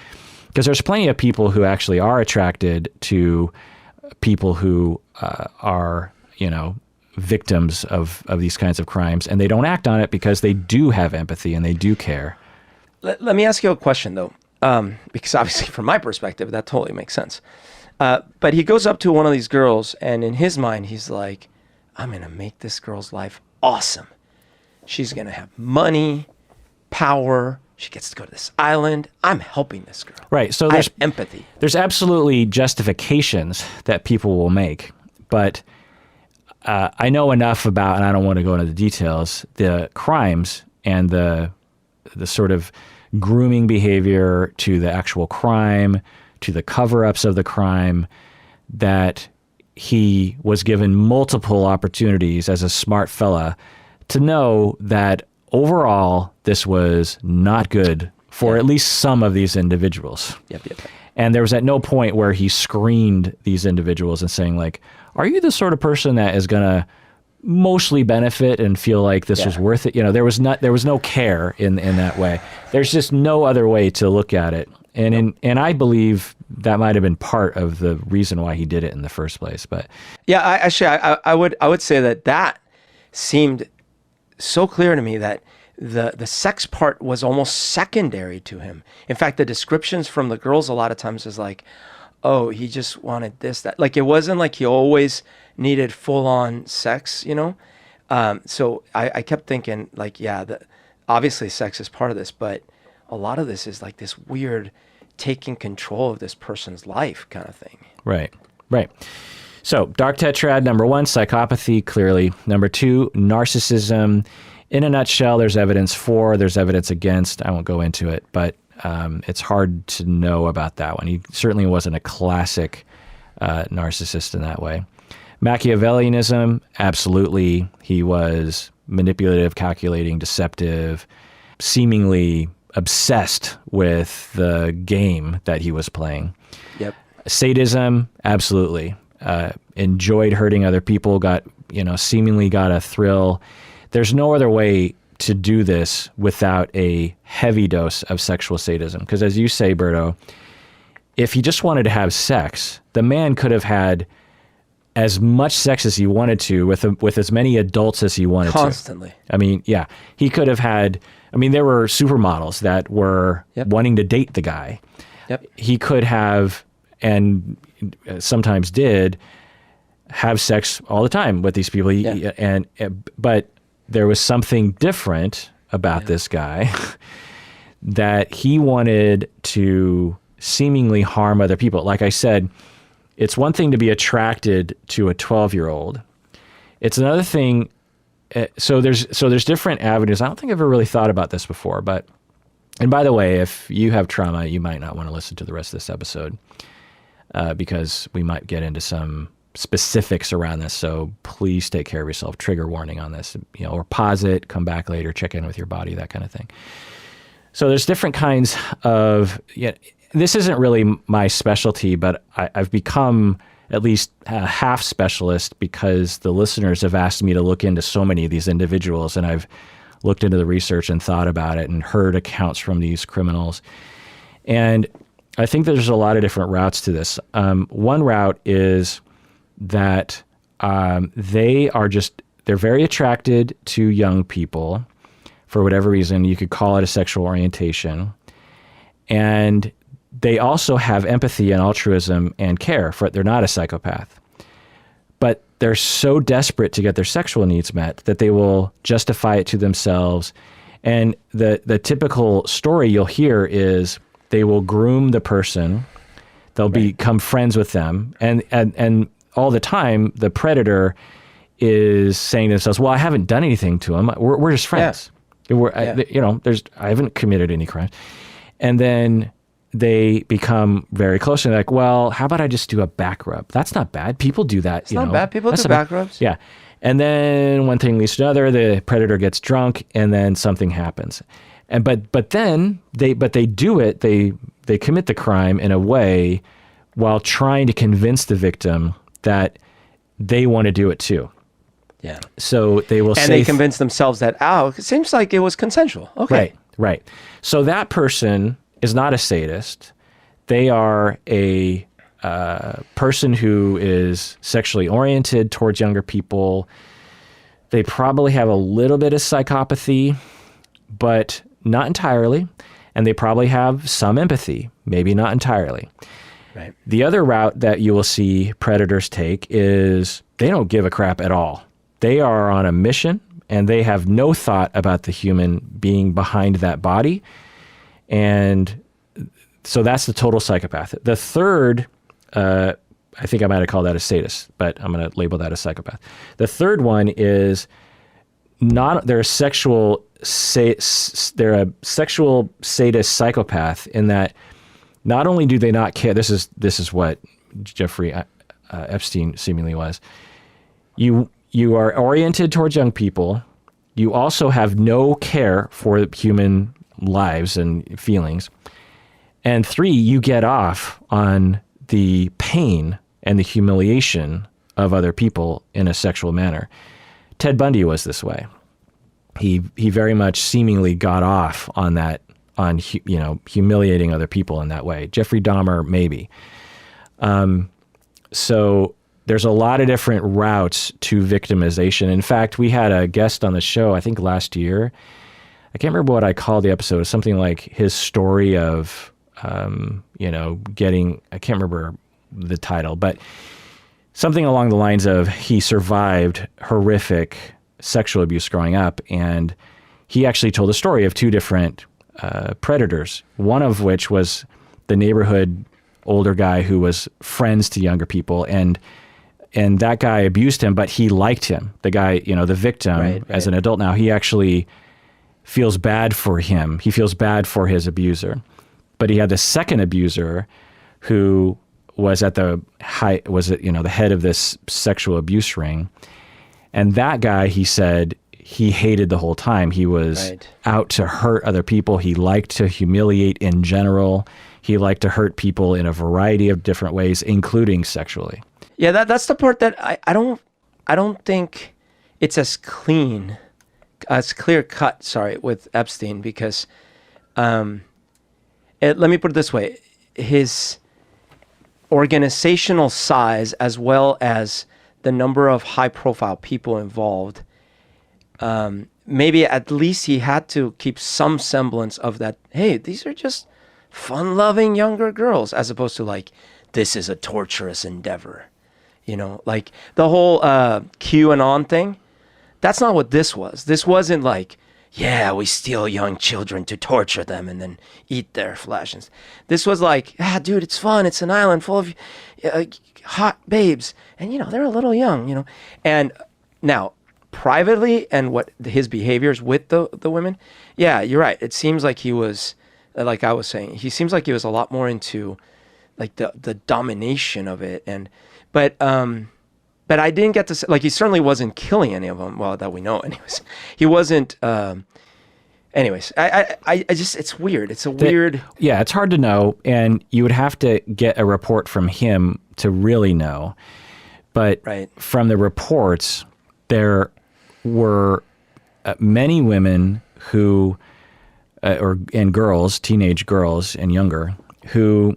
Because there's plenty of people who actually are attracted to people who are, victims of these kinds of crimes, and they don't act on it because they do have empathy and they do care. Let me ask you a question, though, because obviously from my perspective, that totally makes sense. But he goes up to one of these girls, and in his mind, he's like, I'm going to make this girl's life awesome. She's going to have money, power. She gets to go to this island. I'm helping this girl. Right. So I there's have empathy. There's absolutely justifications that people will make, but I know enough about, and I don't want to go into the details, the crimes and the sort of grooming behavior to the actual crime, to the cover-ups of the crime, that he was given multiple opportunities as a smart fella to know that overall this was not good for at least some of these individuals. Yep. And there was at no point where he screened these individuals and saying like, are you the sort of person that is going to mostly benefit and feel like this was worth it? There was no care in that way. There's just no other way to look at it. And I believe that might have been part of the reason why he did it in the first place. But Yeah, I would say that seemed so clear to me that the sex part was almost secondary to him. In fact, the descriptions from the girls a lot of times is like, oh, he just wanted this, that. Like, it wasn't like he always needed full-on sex, So I kept thinking, like, obviously sex is part of this, but a lot of this is like this weird taking control of this person's life kind of thing. Right. So dark tetrad, number 1, psychopathy, clearly. Number 2, narcissism. In a nutshell, there's evidence for, there's evidence against. I won't go into it, but it's hard to know about that one. He certainly wasn't a classic narcissist in that way. Machiavellianism, absolutely. He was manipulative, calculating, deceptive, seemingly obsessed with the game that he was playing. Yep. Sadism, absolutely. Enjoyed hurting other people, seemingly got a thrill. There's no other way to do this without a heavy dose of sexual sadism. Because as you say, Berto, if he just wanted to have sex, the man could have had as much sex as he wanted to with as many adults as he wanted Constantly. to. I mean, yeah, he could have had. I mean, there were supermodels that were wanting to date the guy. Yep. He could have, and sometimes did, have sex all the time with these people. But there was something different about this guy that he wanted to seemingly harm other people. Like I said, it's one thing to be attracted to a 12-year-old. It's another thing. So there's different avenues. I don't think I've ever really thought about this before, but, and by the way, if you have trauma, you might not want to listen to the rest of this episode because we might get into some specifics around this. So please take care of yourself. Trigger warning on this, or pause it, come back later, check in with your body, that kind of thing. So there's different kinds of, this isn't really my specialty, but I've become at least a half specialist because the listeners have asked me to look into so many of these individuals, and I've looked into the research and thought about it and heard accounts from these criminals. And I think there's a lot of different routes to this. One route is that they're very attracted to young people for whatever reason. You could call it a sexual orientation. And they also have empathy and altruism and care for it. They're not a psychopath. But they're so desperate to get their sexual needs met that they will justify it to themselves. And the typical story you'll hear is they will groom the person. They'll become friends with them. And all the time, the predator is saying to themselves, well, I haven't done anything to him. We're just friends. I haven't committed any crimes. And then they become very close and they're like, well, how about I just do a back rub? That's not bad. People do that. It's not bad. People do back rubs. Yeah. And then one thing leads to another, the predator gets drunk and then something happens. But then they do it. They commit the crime in a way while trying to convince the victim that they want to do it too. Yeah. So they will say... And they convince themselves that, it seems like it was consensual. Okay. Right. So that person is not a sadist. They are a person who is sexually oriented towards younger people. They probably have a little bit of psychopathy, but not entirely. And they probably have some empathy, maybe not entirely. Right. The other route that you will see predators take is they don't give a crap at all. They are on a mission and they have no thought about the human being behind that body. And so that's the total psychopath. The third, I think I might have called that a sadist, but I'm going to label that a psychopath. The third one is they're a sexual sadist psychopath in that not only do they not care, this is what Jeffrey Epstein seemingly was. You are oriented towards young people. You also have no care for human lives and feelings. And 3, you get off on the pain and the humiliation of other people in a sexual manner. Ted Bundy was this way. He very much seemingly got off on that, on humiliating other people in that way. Jeffrey Dahmer, maybe. So there's a lot of different routes to victimization. In fact, we had a guest on the show, I think last year. I can't remember what I called the episode. It was something like his story of, I can't remember the title, but something along the lines of he survived horrific sexual abuse growing up. And he actually told a story of 2 different predators, one of which was the neighborhood older guy who was friends to younger people. And that guy abused him, but he liked him. The guy, the victim, as an adult now, he actually feels bad for him. He feels bad for his abuser. But he had the second abuser who was at the head of this sexual abuse ring. And that guy, he said, he hated the whole time. He was out to hurt other people. He liked to humiliate in general. He liked to hurt people in a variety of different ways, including sexually. Yeah, that's the part that I don't think it's as clear cut, with Epstein, because let me put it this way. His organizational size, as well as the number of high-profile people involved, maybe at least he had to keep some semblance of that. Hey, these are just fun-loving younger girls, as opposed to like, this is a torturous endeavor. You know, like the whole QAnon thing. That's not what this was. This wasn't like, yeah, we steal young children to torture them and then eat their flesh. This was like, dude, it's fun. It's an island full of hot babes. And, you know, they're a little young, you know. And now, privately and what his behaviors with the women, yeah, you're right. It seems like he was, like I was saying, he seems like he was a lot more into like the domination of it. But I didn't get to say, like, he certainly wasn't killing any of them. Well, that we know anyways. He wasn't, anyways, I just, it's weird. It's a weird. Yeah, it's hard to know. And you would have to get a report from him to really know. But from the reports, there were many women who, and girls, teenage girls and younger, who,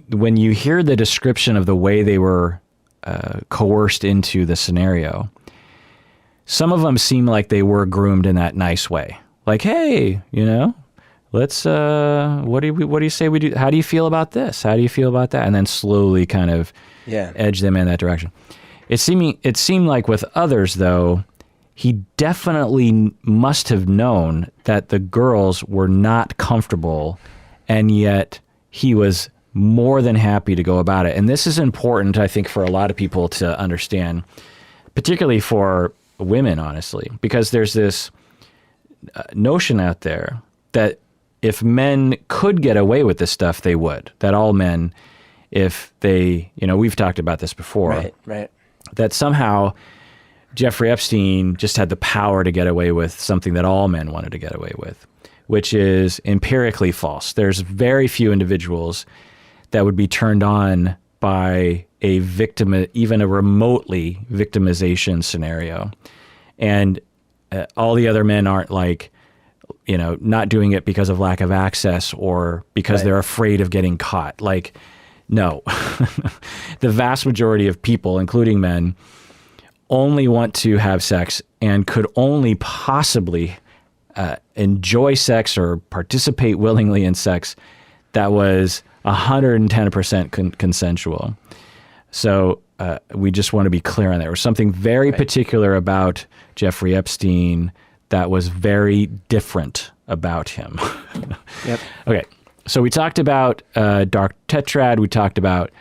when you hear the description of the way they were coerced into the scenario, some of them seem like they were groomed in that nice way. Like, hey, you know, let's, what do you say we do? How do you feel about this? How do you feel about that? And then slowly kind of edge them in that direction. It seemed like with others, though, he definitely must have known that the girls were not comfortable, and yet he was more than happy to go about it. And this is important, I think, for a lot of people to understand, particularly for women, honestly, because there's this notion out there that if men could get away with this stuff, they would. That all men, if they, you know, we've talked about this before, right. That somehow Jeffrey Epstein just had the power to get away with something that all men wanted to get away with, which is empirically false. There's very few individuals that would be turned on by a victim, even a remotely victimization scenario. And all the other men aren't like, you know, not doing it because of lack of access or because they're afraid of getting caught. Like, no. The vast majority of people, including men, only want to have sex and could only possibly enjoy sex or participate willingly in sex that was 110% consensual. So we just want to be clear on that. There was something very particular about Jeffrey Epstein that was very different about him. Yep. Okay, so we talked about dark tetrad. We talked about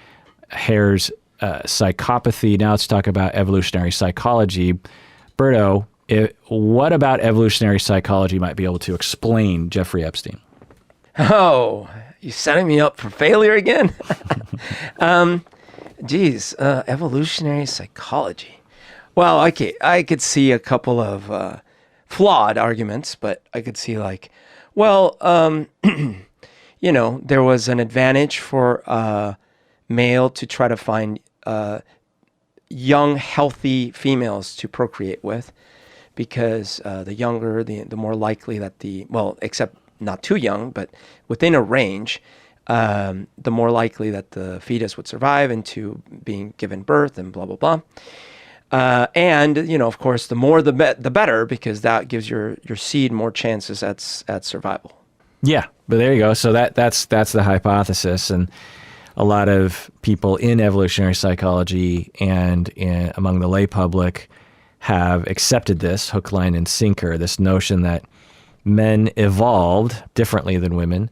Hare's psychopathy. Now let's talk about evolutionary psychology. Berto, what about evolutionary psychology might be able to explain Jeffrey Epstein? Oh, you setting me up for failure again? Evolutionary psychology. Well, okay, I could see a couple of flawed arguments, but I could see like, well, you know, there was an advantage for a male to try to find young, healthy females to procreate with, because the younger, the more likely that except not too young, but within a range, the more likely that the fetus would survive into being given birth and blah, blah, blah. And, you know, of course, the more the better, because that gives your seed more chances at survival. Yeah, but there you go. So that's the hypothesis. And a lot of people in evolutionary psychology and among the lay public have accepted this hook, line, and sinker, this notion that men evolved differently than women.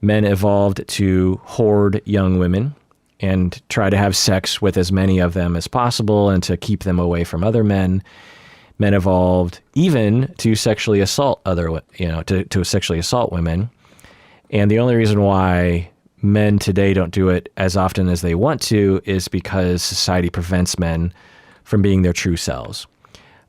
Men evolved to hoard young women and try to have sex with as many of them as possible and to keep them away from other men. Men evolved even to sexually assault to sexually assault women. And the only reason why men today don't do it as often as they want to is because society prevents men from being their true selves.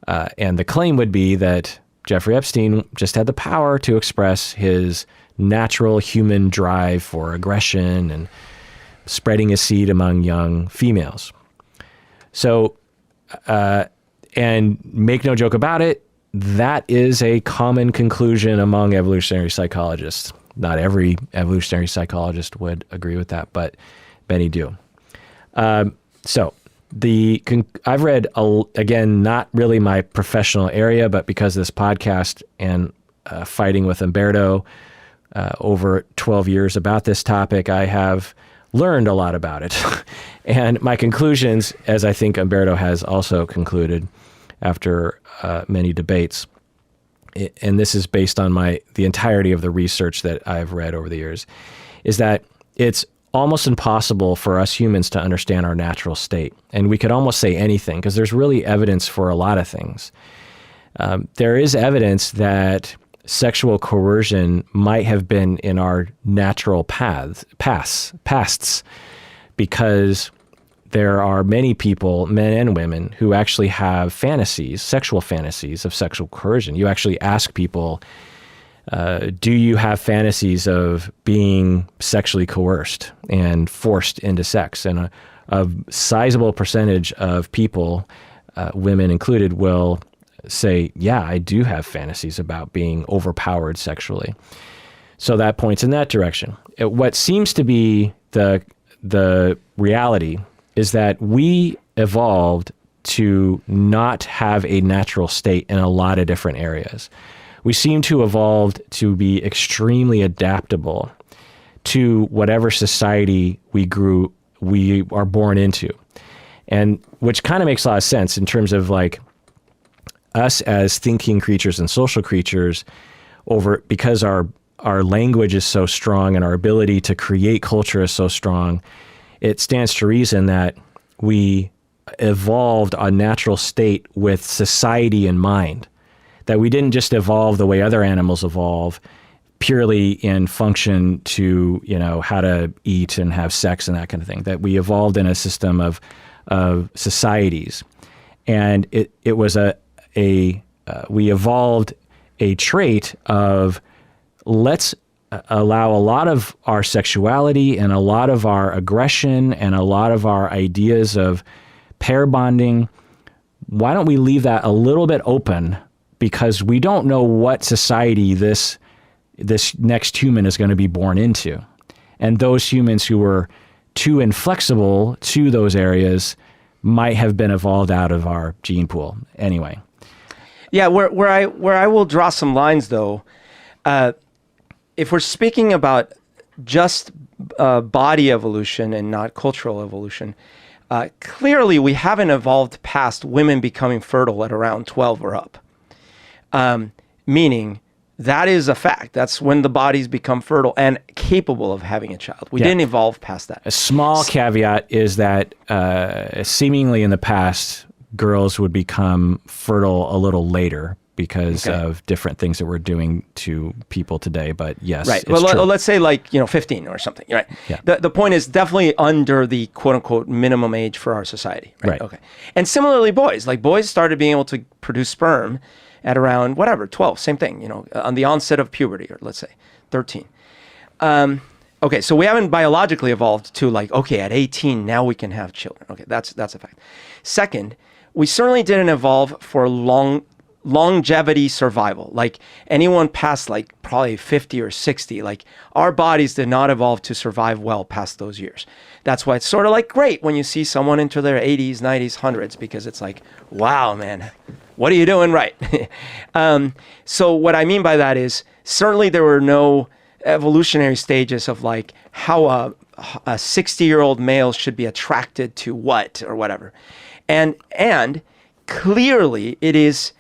And the claim would be that Jeffrey Epstein just had the power to express his natural human drive for aggression and spreading his seed among young females. So, and make no joke about it, that is a common conclusion among evolutionary psychologists. Not every evolutionary psychologist would agree with that, but many do. So I've read, again, not really my professional area, but because of this podcast and fighting with Humberto over 12 years about this topic, I have learned a lot about it. And my conclusions, as I think Humberto has also concluded after many debates, and this is based on the entirety of the research that I've read over the years, is that it's almost impossible for us humans to understand our natural state. And we could almost say anything because there's really evidence for a lot of things. There is evidence that sexual coercion might have been in our natural pasts, because there are many people, men and women, who actually have sexual fantasies of sexual coercion. You actually ask people, do you have fantasies of being sexually coerced and forced into sex? And a sizable percentage of people, women included, will say, yeah, I do have fantasies about being overpowered sexually. So that points in that direction. What seems to be the reality is that we evolved to not have a natural state in a lot of different areas. We seem to evolve to be extremely adaptable to whatever society we are born into. And which kind of makes a lot of sense in terms of like us as thinking creatures and social creatures, because our language is so strong and our ability to create culture is so strong, it stands to reason that we evolved a natural state with society in mind, that we didn't just evolve the way other animals evolve purely in function to, how to eat and have sex and that kind of thing, that we evolved in a system of societies. And it was we evolved a trait of, let's allow a lot of our sexuality and a lot of our aggression and a lot of our ideas of pair bonding. Why don't we leave that a little bit open? Because we don't know what society this next human is going to be born into. And those humans who were too inflexible to those areas might have been evolved out of our gene pool. Anyway. Yeah, where I will draw some lines though, if we're speaking about just body evolution and not cultural evolution, clearly we haven't evolved past women becoming fertile at around 12 or up. Meaning that is a fact. That's when the bodies become fertile and capable of having a child. We didn't evolve past that. A small caveat is that seemingly in the past, girls would become fertile a little later because of different things that we're doing to people today. But yes, right. It's well, true. Let's say 15 or something, right? Yeah. The point is definitely under the quote unquote minimum age for our society, right? Okay. And similarly, boys started being able to produce sperm at around 12, same thing, on the onset of puberty, or let's say 13. Okay, so we haven't biologically evolved to at 18, now we can have children. Okay, that's a fact. Second, we certainly didn't evolve for longevity survival. Like anyone past probably 50 or 60, our bodies did not evolve to survive well past those years. That's why it's sort of great when you see someone into their 80s, 90s, 100s, because it's wow, man, what are you doing right? So what I mean by that is certainly there were no evolutionary stages of how a 60-year-old male should be attracted to what or whatever. And clearly it is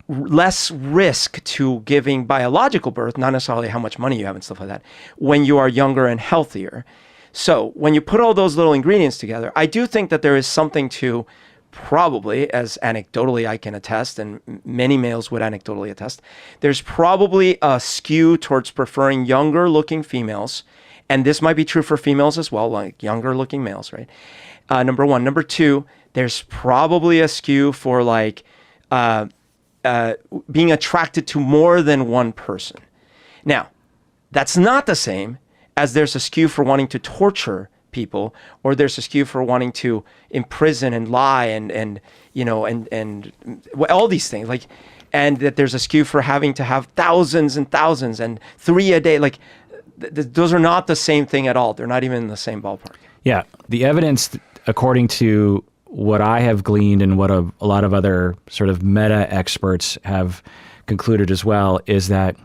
less risk to giving biological birth, not necessarily how much money you have and stuff like that, when you are younger and healthier. So when you put all those little ingredients together, I do think that there is something to probably, as anecdotally I can attest, and many males would anecdotally attest, there's probably a skew towards preferring younger looking females. And this might be true for females as well, younger looking males, right? Number one. Number two, there's probably a skew for being attracted to more than one person. Now, that's not the same as there's a skew for wanting to torture people, or there's a skew for wanting to imprison and lie and all these things, and that there's a skew for having to have thousands and thousands and 3 a day. Those are not the same thing at all. They're not even in the same ballpark. Yeah, the evidence according to what I have gleaned and what a lot of other sort of meta experts have concluded as well, is that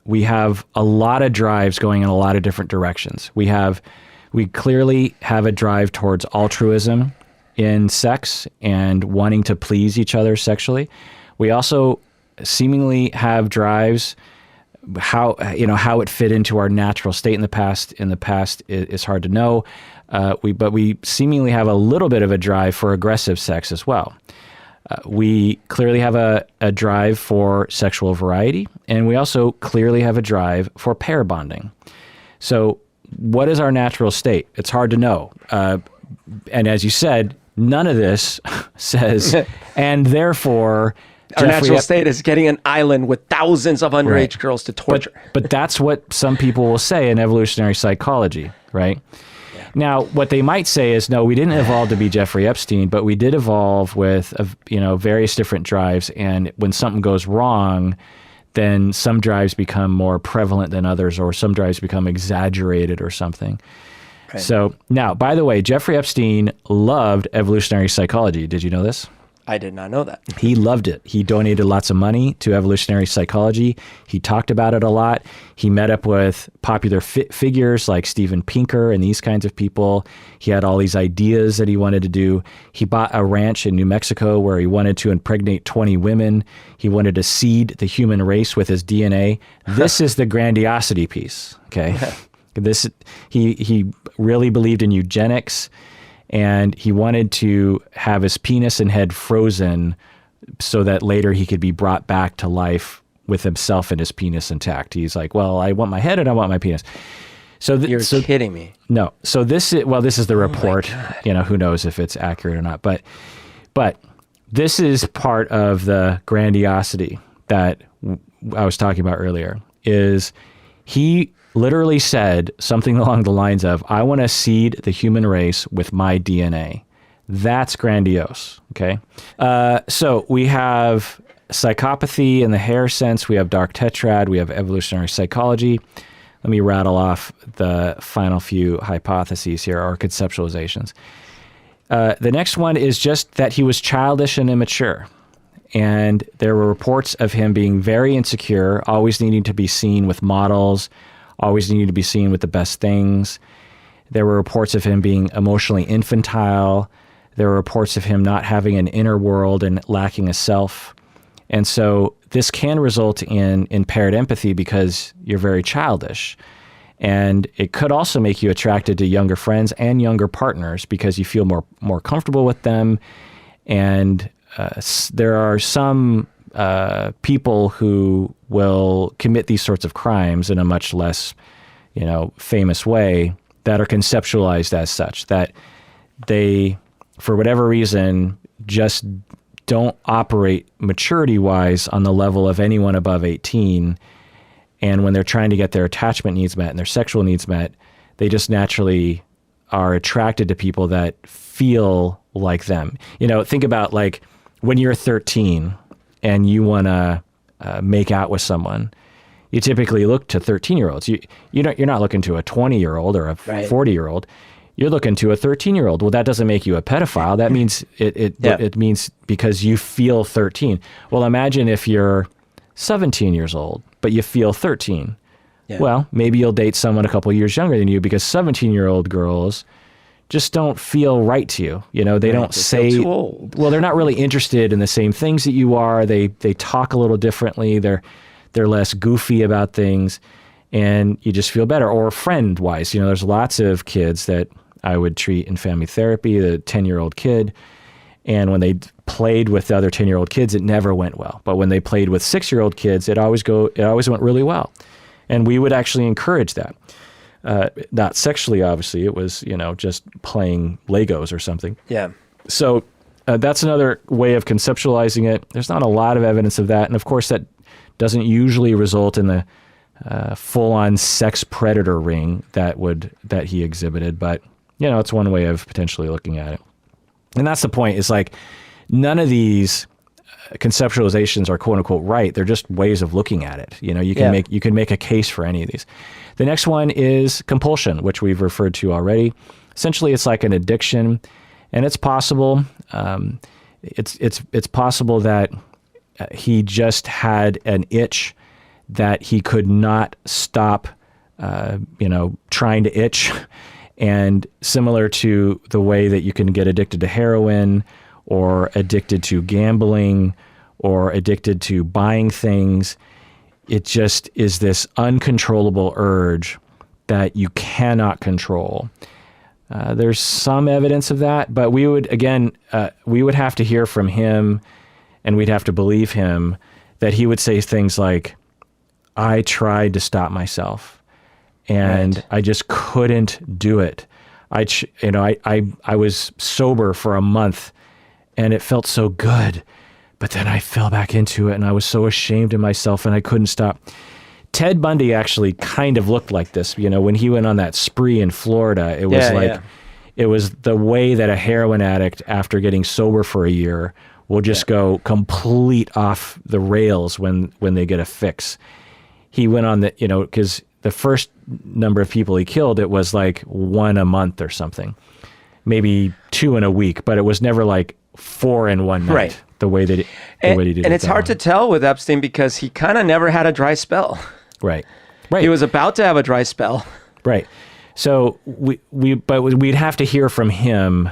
we have a lot of drives going in a lot of different directions. We clearly have a drive towards altruism in sex and wanting to please each other sexually. We also seemingly have drives, how it fit into our natural state in the past. In the past, it's hard to know. But we seemingly have a little bit of a drive for aggressive sex as well. We clearly have a drive for sexual variety, and we also clearly have a drive for pair bonding. So what is our natural state? It's hard to know. And as you said, none of this says, and therefore... Our natural state is getting an island with thousands of underage girls to torture. But that's what some people will say in evolutionary psychology, right? Yeah. Now, what they might say is, no, we didn't evolve to be Jeffrey Epstein, but we did evolve with, various different drives. And when something goes wrong, then some drives become more prevalent than others, or some drives become exaggerated or something. Right. So now, by the way, Jeffrey Epstein loved evolutionary psychology. Did you know this? I did not know that. He loved it. He donated lots of money to evolutionary psychology. He talked about it a lot. He met up with popular figures like Steven Pinker and these kinds of people. He had all these ideas that he wanted to do. He bought a ranch in New Mexico where he wanted to impregnate 20 women. He wanted to seed the human race with his DNA. This is the grandiosity piece, okay? He really believed in eugenics. And he wanted to have his penis and head frozen so that later he could be brought back to life with himself and his penis intact. He's like, well, I want my head and I want my penis. You're kidding me. No. So this is the report. Who knows if it's accurate or not. But this is part of the grandiosity that I was talking about earlier, is he literally said something along the lines of, I want to seed the human race with my DNA. That's grandiose, okay? So we have psychopathy in the hair sense. We have dark tetrad. We have evolutionary psychology. Let me rattle off the final few hypotheses here, or conceptualizations. The next one is just that he was childish and immature. And there were reports of him being very insecure, always needing to be seen with models, always needed to be seen with the best things. There were reports of him being emotionally infantile. There were reports of him not having an inner world and lacking a self. And so this can result in impaired empathy because you're very childish. And it could also make you attracted to younger friends and younger partners because you feel more comfortable with them. And there are some people who will commit these sorts of crimes in a much less, famous way that are conceptualized as such, that they, for whatever reason, just don't operate maturity-wise on the level of anyone above 18. And when they're trying to get their attachment needs met and their sexual needs met, they just naturally are attracted to people that feel like them. Think about like when you're 13 and you want to make out with someone, you typically look to 13-year-olds. You're not looking to a 20-year-old or a 40-year-old. You're looking to a 13-year-old. Well, that doesn't make you a pedophile. That means it means because you feel 13. Well, imagine if you're 17 years old, but you feel 13. Yeah. Well, maybe you'll date someone a couple years younger than you because 17-year-old girls just don't feel right to you. They don't say, feel too old. Well, they're not really interested in the same things that you are. They talk a little differently. They're less goofy about things, and you just feel better. Or friend-wise, there's lots of kids that I would treat in family therapy, the 10-year-old kid, and when they played with the other 10-year-old kids, it never went well. But when they played with 6-year-old kids, it always went really well. And we would actually encourage that. Not sexually, obviously. It was, just playing Legos or something. Yeah. So that's another way of conceptualizing it. There's not a lot of evidence of that. And of course, that doesn't usually result in the full-on sex predator ring that he exhibited. But, it's one way of potentially looking at it. And that's the point. It's like none of these conceptualizations are quote unquote right. They're just ways of looking at it. You can make a case for any of these. The next one is compulsion, which we've referred to already. Essentially, it's like an addiction. And it's possible, it's possible that he just had an itch that he could not stop, trying to itch. And similar to the way that you can get addicted to heroin or addicted to gambling or addicted to buying things, it just is this uncontrollable urge that you cannot control. There's some evidence of that, but we would have to hear from him, and we'd have to believe him that he would say things like, I tried to stop myself and I just couldn't do it. I was sober for a month and it felt so good, but then I fell back into it and I was so ashamed of myself and I couldn't stop. Ted Bundy actually kind of looked like this. When he went on that spree in Florida, it was it was the way that a heroin addict, after getting sober for a year, will just go complete off the rails when they get a fix. He went on because the first number of people he killed, it was like 1 a month or something, maybe 2 in a week, but it was never like 4 in one night. Right. The way that he did it. And it's hard to tell with Epstein because he kind of never had a dry spell. Right. He was about to have a dry spell. Right. So we'd have to hear from him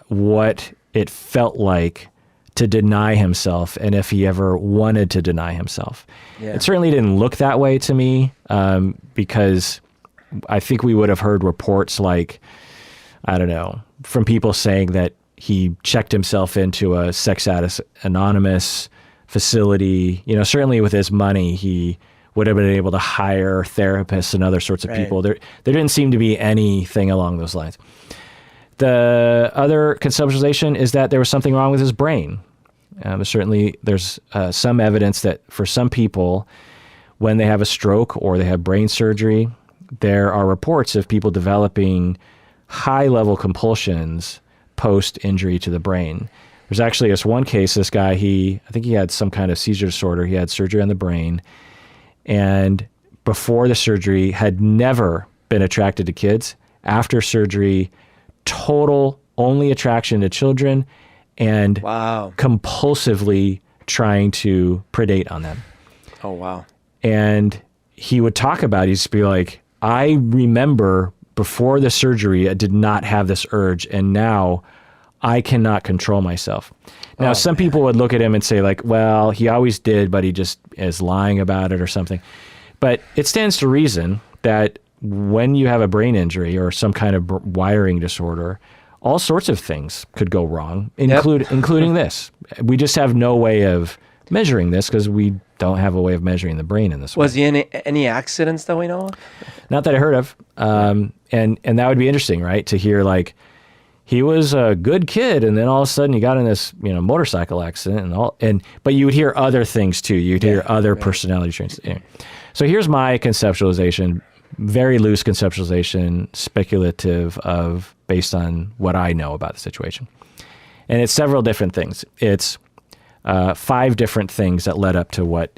what it felt like to deny himself and if he ever wanted to deny himself. Yeah. It certainly didn't look that way to me, because I think we would have heard reports like, I don't know, from people saying that he checked himself into a Sex Addicts Anonymous facility. Certainly with his money, he would have been able to hire therapists and other sorts of people. There didn't seem to be anything along those lines. The other conceptualization is that there was something wrong with his brain. Certainly, there's some evidence that for some people, when they have a stroke or they have brain surgery, there are reports of people developing high-level compulsions post-injury to the brain. There's actually this one case, this guy, I think he had some kind of seizure disorder. He had surgery on the brain, and before the surgery had never been attracted to kids. After surgery, total only attraction to children and compulsively trying to predate on them. Oh, wow. And he would talk about, he'd be like, I remember before the surgery, I did not have this urge, and now I cannot control myself. Now, some people would look at him and say like, well, he always did, but he just is lying about it or something. But it stands to reason that when you have a brain injury or some kind of wiring disorder, all sorts of things could go wrong, including this. We just have no way of measuring this because we don't have a way of measuring the brain in this way. Was he in any accidents that we know of? Not that I heard of. And that would be interesting, right? To hear like, he was a good kid, and then all of a sudden he got in this, motorcycle accident, but you would hear other things too. You'd hear other personality traits. Anyway. So here's my conceptualization, very loose conceptualization, speculative based on what I know about the situation. And it's several different things. It's 5 different things that led up to what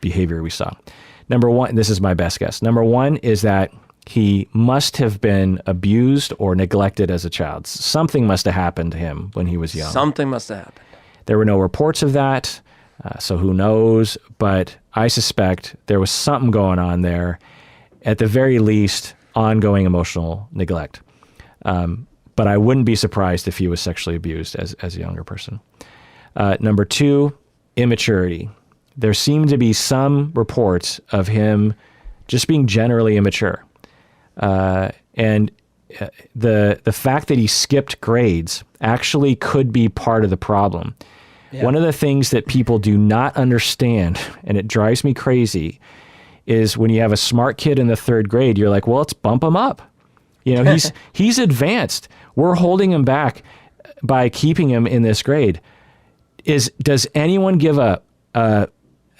behavior we saw. Number one, this is my best guess. Number one is that he must have been abused or neglected as a child. Something must have happened to him when he was young. Something must have happened. There were no reports of that, so who knows? But I suspect there was something going on there. At the very least, ongoing emotional neglect. But I wouldn't be surprised if he was sexually abused as a younger person. Number 2, immaturity. There seemed to be some reports of him just being generally immature. And the fact that he skipped grades actually could be part of the problem. Yeah. One of the things that people do not understand, and it drives me crazy, is when you have a smart kid in the 3rd grade, you're like, well, let's bump him up. He's advanced. We're holding him back by keeping him in this grade. Does anyone give an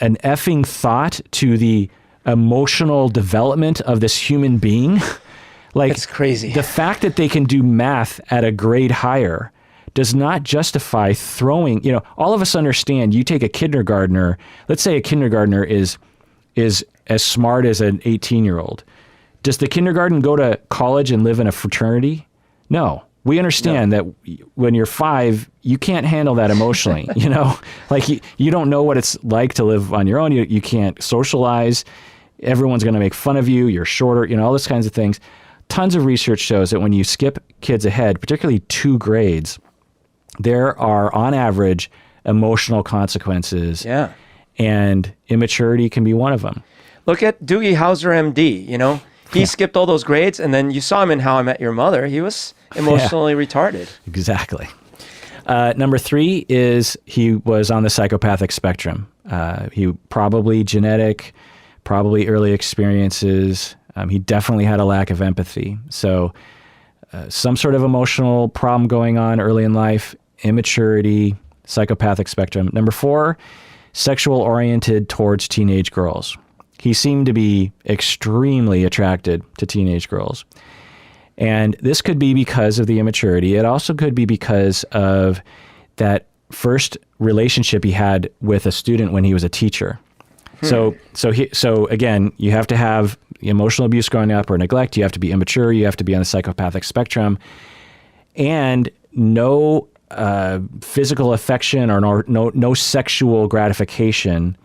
effing thought to the emotional development of this human being? Like, it's crazy. The fact that they can do math at a grade higher does not justify throwing, all of us understand, you take a kindergartner, let's say a kindergartner is as smart as an 18-year-old. Does the kindergarten go to college and live in a fraternity? No. We understand that when you're 5, you can't handle that emotionally, like you don't know what it's like to live on your own. You can't socialize. Everyone's going to make fun of you. You're shorter, all those kinds of things. Tons of research shows that when you skip kids ahead, particularly 2 grades, there are on average emotional consequences. Yeah. And immaturity can be one of them. Look at Doogie Howser, MD, He skipped all those grades, and then you saw him in How I Met Your Mother. He was emotionally retarded. Exactly. Number 3 is he was on the psychopathic spectrum. He probably genetic, probably early experiences. He definitely had a lack of empathy. So some sort of emotional problem going on early in life, immaturity, psychopathic spectrum. Number 4, sexual oriented towards teenage girls. He seemed to be extremely attracted to teenage girls. And this could be because of the immaturity. It also could be because of that first relationship he had with a student when he was a teacher. So again, you have to have emotional abuse growing up or neglect. You have to be immature. You have to be on the psychopathic spectrum. And no physical affection or no sexual gratification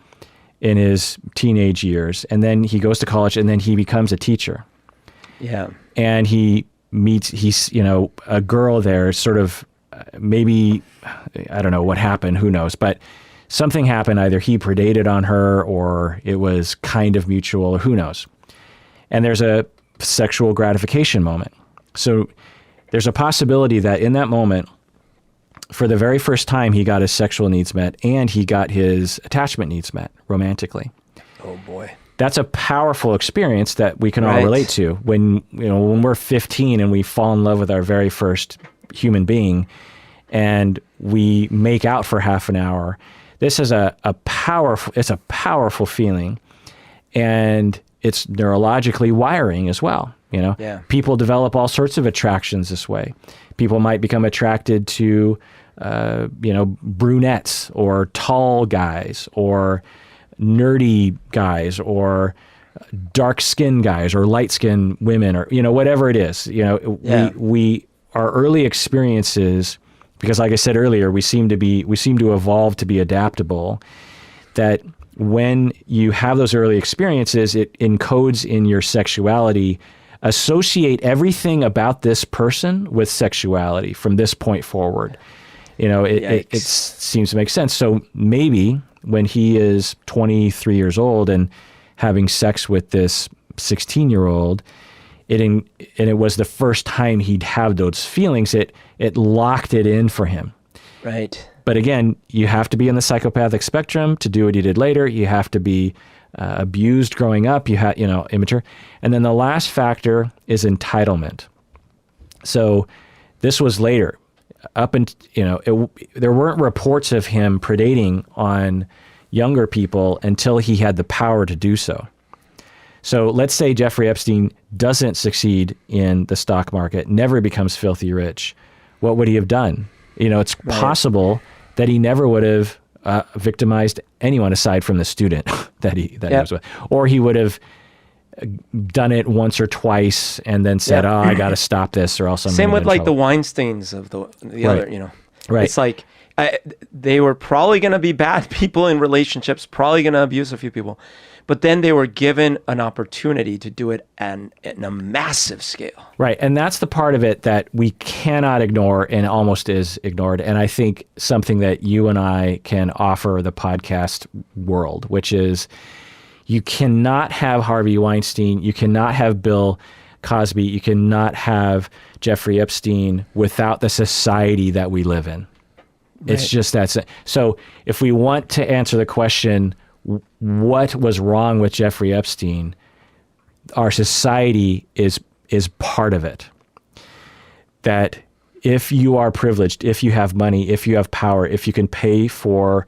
in his teenage years. And then he goes to college and then he becomes a teacher. Yeah. And he's a girl there, sort of maybe, I don't know what happened, who knows, but something happened. Either he predated on her or it was kind of mutual, or who knows. And there's a sexual gratification moment. So there's a possibility that in that moment, for the very first time, he got his sexual needs met and he got his attachment needs met romantically. Oh boy. That's a powerful experience that we can all Right. relate to. When we're 15 and we fall in love with our very first human being and we make out for half an hour, this is a powerful feeling, and it's neurologically wiring as well. Yeah. People develop all sorts of attractions this way. People might become attracted to, brunettes or tall guys or nerdy guys or dark skinned guys or light skinned women or, whatever it is. Yeah. We our early experiences, because like I said earlier, we seem to evolve to be adaptable, that when you have those early experiences, it encodes in your sexuality. Associate everything about this person with sexuality from this point forward. It seems to make sense. So maybe when he is 23 years old and having sex with this 16-year-old, and it was the first time he'd have those feelings, it locked it in for him. Right. But again, you have to be in the psychopathic spectrum to do what he did later. You have to be abused growing up. You have, immature. And then the last factor is entitlement. So this was later. There weren't reports of him predating on younger people until he had the power to do so. So let's say Jeffrey Epstein doesn't succeed in the stock market, never becomes filthy rich. What would he have done? It's possible that he never would have victimized anyone aside from the student that he was with, or he would have done it once or twice and then said, "Oh, I got to stop this, or else I'm." Same gonna with get in like the trouble." Weinsteins of the other, Right. It's like they were probably going to be bad people in relationships, probably going to abuse a few people, but then they were given an opportunity to do it in a massive scale. Right. And that's the part of it that we cannot ignore and almost is ignored. And I think something that you and I can offer the podcast world, which is you cannot have Harvey Weinstein, you cannot have Bill Cosby, you cannot have Jeffrey Epstein without the society that we live in. Right. It's just that. So if we want to answer the question, what was wrong with Jeffrey Epstein, our society is part of it. That if you are privileged, if you have money, if you have power, if you can pay for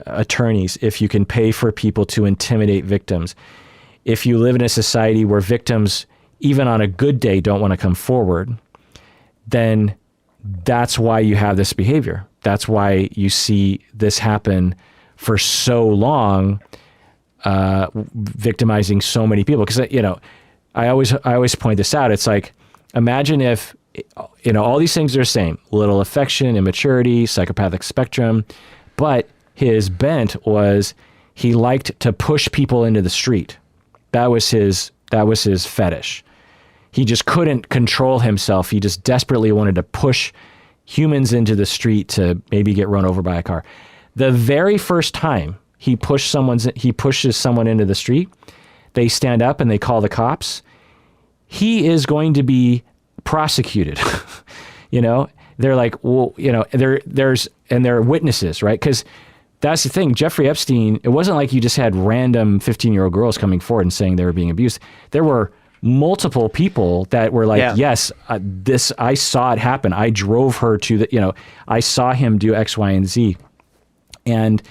attorneys, if you can pay for people to intimidate victims, if you live in a society where victims, even on a good day, don't want to come forward, then that's why you have this behavior. That's why you see this happen for so long, victimizing so many people. Because I always point this out. It's like, imagine if all these things are the same: little affection, immaturity, psychopathic spectrum. But his bent was he liked to push people into the street. That was his fetish. He just couldn't control himself. He just desperately wanted to push humans into the street to maybe get run over by a car. The very first time he pushes someone into the street, they stand up and they call the cops. He is going to be prosecuted. They're like, well, they're witnesses, right? Because that's the thing. Jeffrey Epstein, it wasn't like you just had random 15-year-old girls coming forward and saying they were being abused. There were multiple people that were like, yes, I saw it happen. I drove her to I saw him do X, Y, and Z. And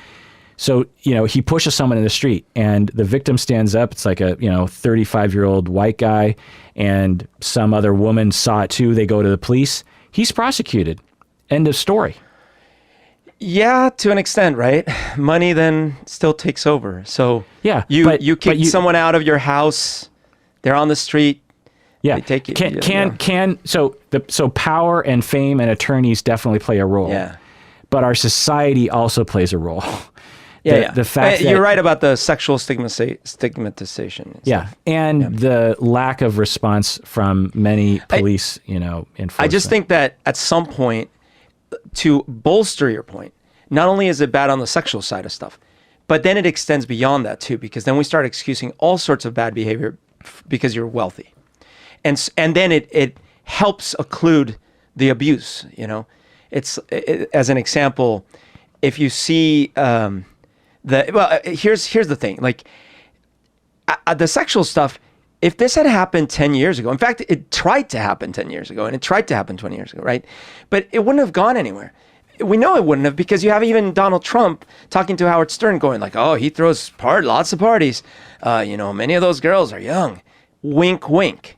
so, he pushes someone in the street and the victim stands up. It's like a, 35-year-old white guy, and some other woman saw it too. They go to the police. He's prosecuted. End of story. Yeah, to an extent, right? Money then still takes over. So yeah, you kick someone out of your house. They're on the street. Yeah. They take it. So power and fame and attorneys definitely play a role. Yeah. But our society also plays a role. The fact that you're right about the sexual stigmatization. Yeah. And the lack of response from many police, enforcement. I just think that at some point, to bolster your point, not only is it bad on the sexual side of stuff, but then it extends beyond that too, because then we start excusing all sorts of bad behavior because you're wealthy. And then it helps occlude the abuse, It's as an example, if you see here's the thing, like the sexual stuff, if this had happened 10 years ago, in fact, it tried to happen 10 years ago and it tried to happen 20 years ago, right? But it wouldn't have gone anywhere. We know it wouldn't have, because you have even Donald Trump talking to Howard Stern going like, oh, he throws lots of parties. Many of those girls are young. Wink, wink.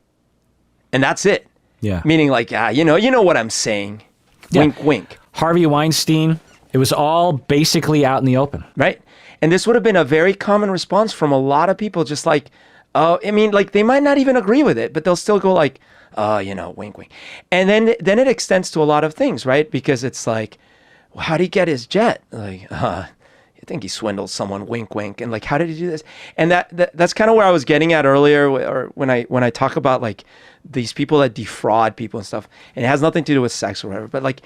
And that's it. Yeah. Meaning like, you know what I'm saying. Yeah. Wink, wink. Harvey Weinstein, it was all basically out in the open. Right. And this would have been a very common response from a lot of people, just like, they might not even agree with it, but they'll still go like, wink, wink. And then it extends to a lot of things, right? Because it's like, well, how'd he get his jet? Like, I think he swindled someone, wink, wink. And like, how did he do this? And that's kind of where I was getting at earlier, or when I talk about like these people that defraud people and stuff, and it has nothing to do with sex or whatever, but like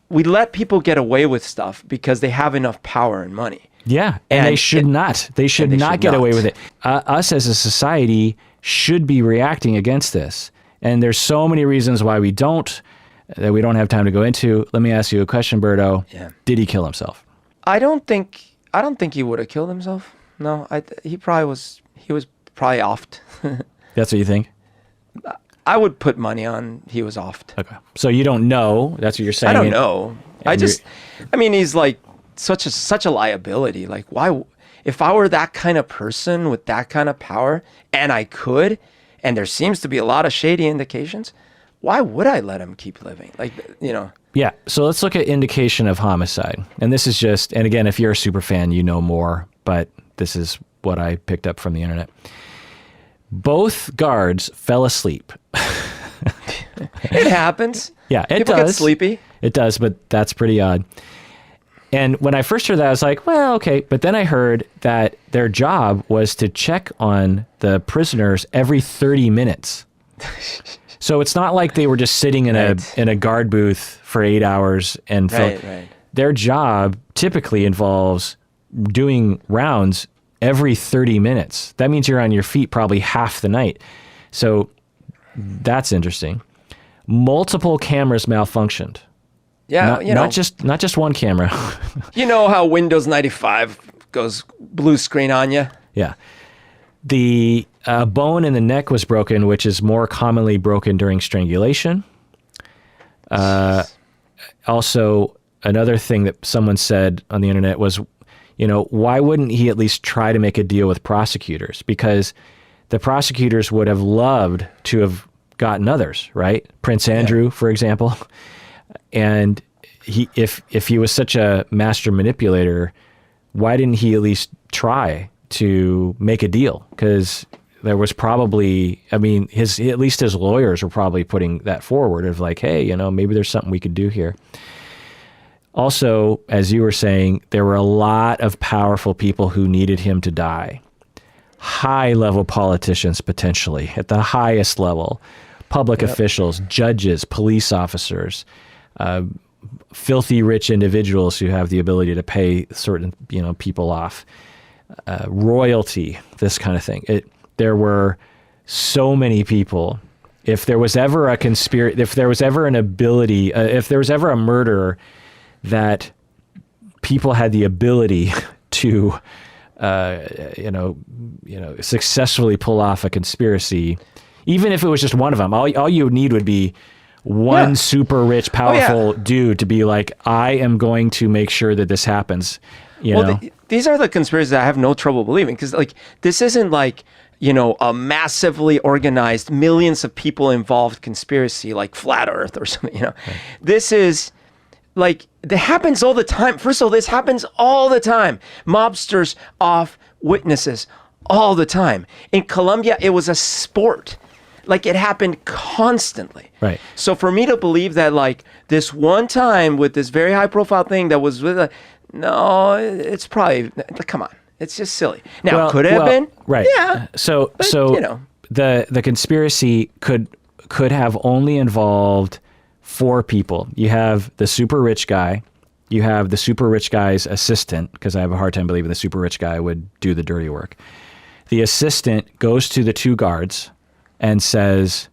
we let people get away with stuff because they have enough power and money. Yeah, and they should not. They should not get away with it. Us as a society should be reacting against this. And there's so many reasons why we don't, that we don't have time to go into. Let me ask you a question, Berto. Yeah. Did he kill himself? I don't think he would have killed himself. No, he was probably offed. That's what you think? I would put money on he was offed. Okay. So you don't know. That's what you're saying. I don't know. He's like such a liability. Like, why, if I were that kind of person with that kind of power and I could, and there seems to be a lot of shady indications, why would I let him keep living? Like, Yeah. So let's look at indication of homicide. And this is just, and again, if you're a super fan, you know more, but this is what I picked up from the internet. Both guards fell asleep. It happens. Yeah, it People does. get sleepy. It does, but that's pretty odd. And when I first heard that, I was like, well, okay. But then I heard that their job was to check on the prisoners every 30 minutes. So it's not like they were just sitting in a guard booth for 8 hours and right. Their job typically involves doing rounds every 30 minutes. That means you're on your feet probably half the night. So that's interesting. Multiple cameras malfunctioned. Yeah, not just one camera. You know how Windows 95 goes blue screen on you? Yeah. The bone in the neck was broken, which is more commonly broken during strangulation. Also, another thing that someone said on the internet was, why wouldn't he at least try to make a deal with prosecutors? Because the prosecutors would have loved to have gotten others, right? Prince Andrew, for example. And if he was such a master manipulator, why didn't he at least try to make a deal? Because there was probably, I mean, at least his lawyers were probably putting that forward of like, hey, you know, maybe there's something we could do here. Also, as you were saying, there were a lot of powerful people who needed him to die. High-level politicians, potentially, at the highest level, public officials, judges, police officers, filthy rich individuals who have the ability to pay certain, you know, people off, royalty, this kind of thing. There were so many people. If there was ever a conspiracy, if there was ever an ability, if there was ever a murder that people had the ability to, successfully pull off a conspiracy, even if it was just one of them, all you would need would be one super rich, powerful dude to be like, I am going to make sure that this happens. You know? These are the conspiracies that I have no trouble believing, because like this isn't like, you know, a massively organized, millions of people involved conspiracy like Flat Earth or something. You know, This is like, that happens all the time. First of all, this happens all the time. Mobsters off witnesses all the time. In Colombia, it was a sport. Like, it happened constantly. Right. So for me to believe that like this one time with this very high profile thing that was with no, it's probably, come on. It's just silly. Now, could it have been? Right. Yeah. So you know, the conspiracy could have only involved 4 people. You have the super rich guy, you have the super rich guy's assistant, because I have a hard time believing the super rich guy would do the dirty work. The assistant goes to the 2 guards and says,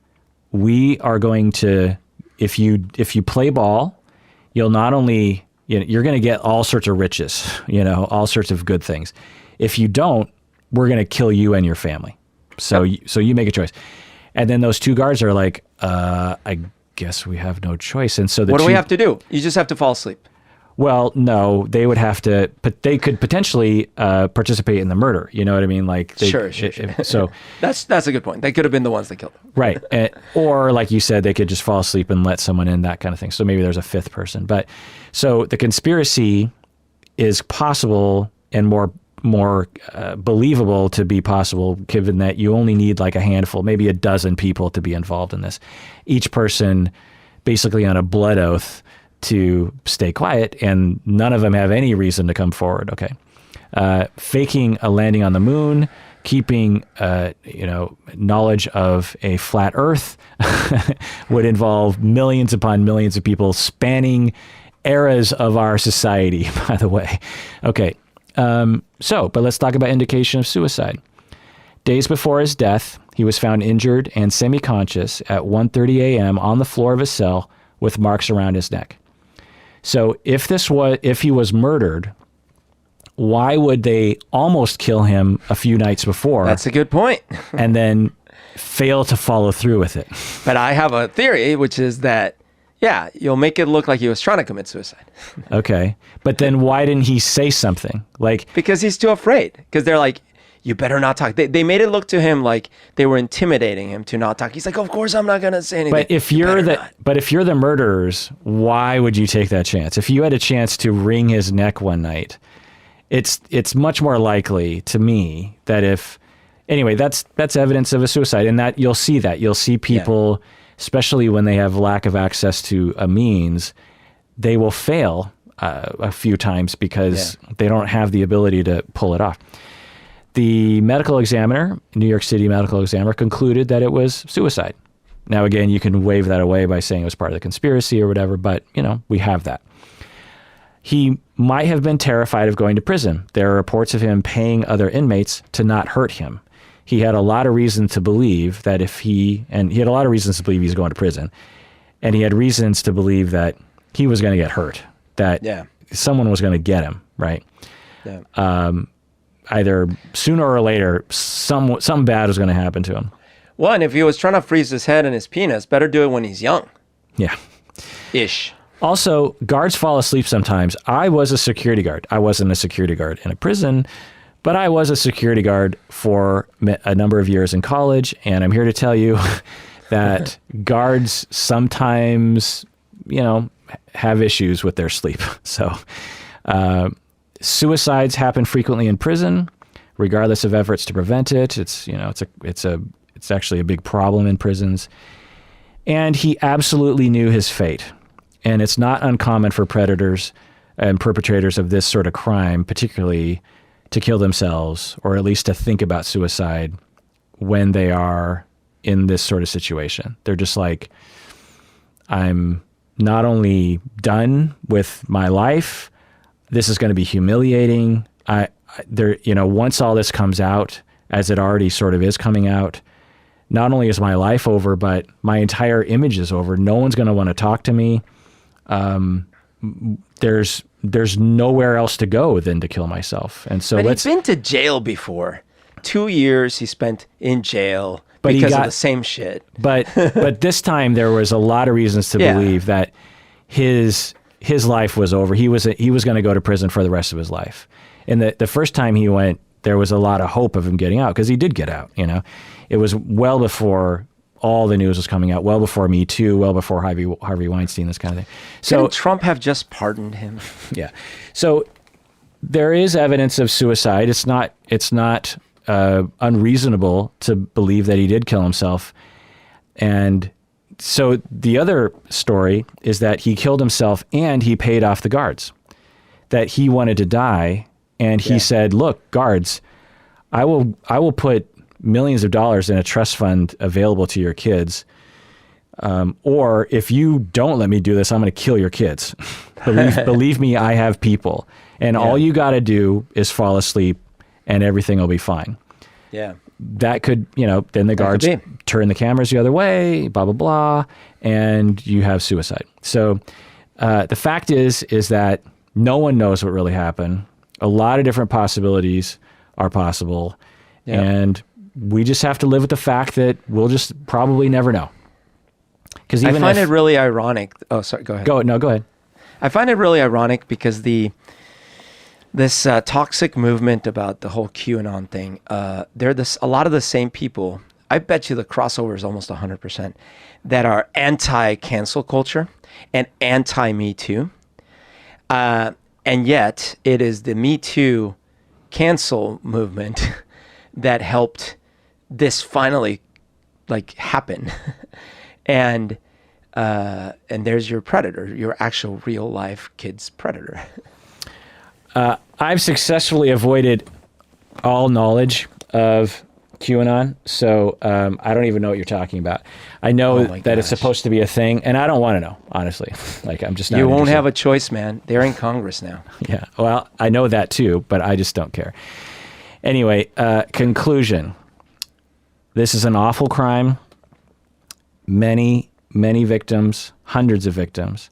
we are going to, if you play ball, you'll not only, you're going to get all sorts of riches, all sorts of good things. If you don't, we're going to kill you and your family. So you make a choice. And then those 2 guards are like, I guess we have no choice. And so what do we have to do? You just have to fall asleep. Well, no, they would have to, but they could potentially participate in the murder. You know what I mean? Like, Sure. So that's a good point. They could have been the ones that killed him. Right. Or like you said, they could just fall asleep and let someone in, that kind of thing. So maybe there's a 5th person. But so the conspiracy is possible and more believable to be possible, given that you only need like a handful, maybe a dozen people to be involved in this. Each person basically on a blood oath to stay quiet, and none of them have any reason to come forward. Okay. Faking a landing on the moon, keeping, knowledge of a flat earth would involve millions upon millions of people spanning eras of our society, by the way. Okay. But let's talk about indication of suicide. Days before his death, he was found injured and semi-conscious at 1:30 a.m. on the floor of his cell with marks around his neck. So if he was murdered, why would they almost kill him a few nights before? That's a good point. And then fail to follow through with it. But I have a theory, which is that, you'll make it look like he was trying to commit suicide. Okay. But then why didn't he say something? Because he's too afraid. Because they're like, you better not talk. They made it look to him like they were intimidating him to not talk. He's like, of course I'm not going to say anything. But if you're the murderers, why would you take that chance? If you had a chance to wring his neck one night, it's much more likely to me that that's evidence of a suicide, and that you'll see people, especially when they have lack of access to a means, they will fail a few times because they don't have the ability to pull it off. The medical examiner, New York City medical examiner, concluded that it was suicide. Now, again, you can wave that away by saying it was part of the conspiracy or whatever, but, we have that. He might have been terrified of going to prison. There are reports of him paying other inmates to not hurt him. He had a lot of reason to believe that he had a lot of reasons to believe he's going to prison. And he had reasons to believe that he was going to get hurt, that someone was going to get him, right? Yeah. Either sooner or later, something bad was going to happen to him. Well, and if he was trying to freeze his head and his penis, better do it when he's young. Yeah. Ish. Also, guards fall asleep sometimes. I was a security guard. I wasn't a security guard in a prison, but I was a security guard for a number of years in college, and I'm here to tell you that guards sometimes, have issues with their sleep. So, suicides happen frequently in prison. regardless of efforts to prevent it. It's actually a big problem in prisons. And he absolutely knew his fate. And it's not uncommon for predators and perpetrators of this sort of crime, particularly, to kill themselves, or at least to think about suicide when they are in this sort of situation. They're just like, I'm not only done with my life, this is going to be humiliating. Once all this comes out, as it already sort of is coming out, not only is my life over, but my entire image is over. No one's going to want to talk to me. There's nowhere else to go than to kill myself. And so he's been to jail before. 2 years he spent in jail but because of the same shit. But this time there was a lot of reasons to believe that his life was over. He was going to go to prison for the rest of his life. And the first time he went, there was a lot of hope of him getting out, because he did get out. It was well before all the news was coming out, well before Me Too, well before Harvey Weinstein, this kind of thing. So didn't Trump have just pardoned him? Yeah. So there is evidence of suicide. It's not unreasonable to believe that he did kill himself. And so the other story is that he killed himself and he paid off the guards, that he wanted to die. And he said, look, guards, I will put millions of dollars in a trust fund available to your kids. Or if you don't let me do this, I'm going to kill your kids. Believe me, I have people. And all you got to do is fall asleep and everything will be fine. Yeah. That could, then the guards turn the cameras the other way, blah, blah, blah, and you have suicide. So the fact is that no one knows what really happened. A lot of different possibilities are possible. Yeah. And we just have to live with the fact that we'll just probably never know. Because I find it really ironic. Oh, sorry. Go ahead. Go ahead. I find it really ironic because this toxic movement about the whole QAnon thing. They're a lot of the same people. I bet you the crossover is almost 100% that are anti-cancel culture and anti-Me Too. And yet, it is the Me Too cancel movement that helped this finally happen. And there's your predator, your actual real life kid's predator. I've successfully avoided all knowledge of QAnon, so I don't even know what you're talking about. I know that it's supposed to be a thing, and I don't want to know, honestly. I'm just not You won't interested. have a choice, man. They're in Congress now. Yeah, well, I know that too, but I just don't care. Anyway, conclusion. This is an awful crime. Many, many victims, hundreds of victims.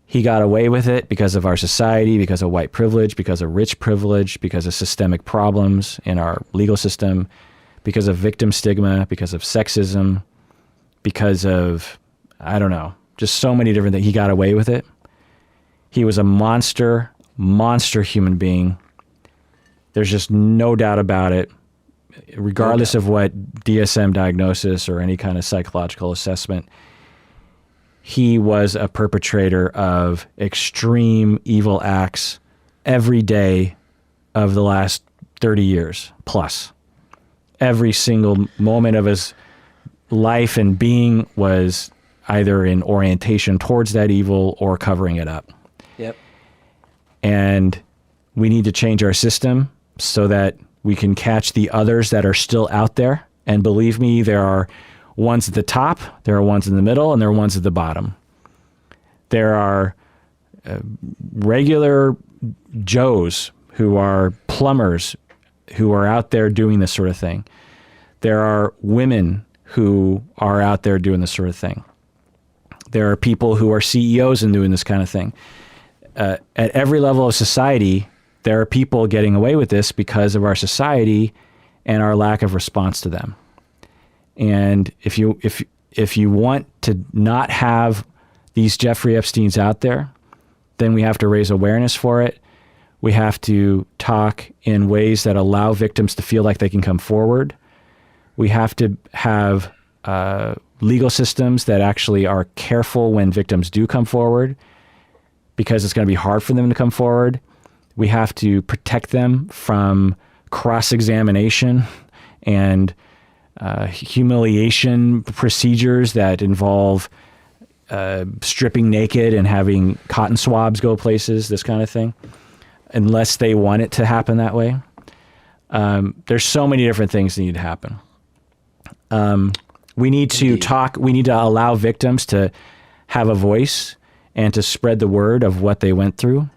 He got away with it because of our society, because of white privilege, because of rich privilege, because of systemic problems in our legal system, because of victim stigma, because of sexism, because of, I don't know, just so many different things. He got away with it. He was a monster human being. There's just no doubt about it. Regardless of what DSM diagnosis or any kind of psychological assessment, he was a perpetrator of extreme evil acts every day of the last 30 years plus. Every single moment of his life and being was either in orientation towards that evil or covering it up. Yep. And we need to change our system so that we can catch the others that are still out there. And believe me, there are ones at the top, there are ones in the middle, and there are ones at the bottom. There are regular Joes who are plumbers who are out there doing this sort of thing. There are women who are out there doing this sort of thing. There are people who are CEOs and doing this kind of thing. At every level of society, there are people getting away with this because of our society and our lack of response to them. And if you want to not have these Jeffrey Epsteins out there, then we have to raise awareness for it. We have to talk in ways that allow victims to feel like they can come forward. We have to have legal systems that actually are careful when victims do come forward, because it's going to be hard for them to come forward. We have to protect them from cross-examination and humiliation procedures that involve stripping naked and having cotton swabs go places, this kind of thing, unless they want it to happen that way. There's so many different things that need to happen. We need to talk, we need to allow victims to have a voice and to spread the word of what they went through.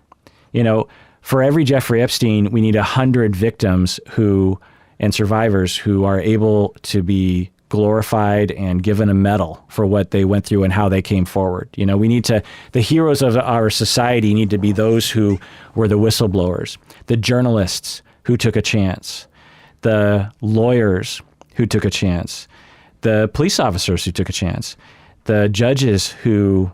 You know, for every Jeffrey Epstein, we need 100 victims and survivors who are able to be glorified and given a medal for what they went through and how they came forward. You know, the heroes of our society need to be those who were the whistleblowers, the journalists who took a chance, the lawyers who took a chance, the police officers who took a chance, the judges who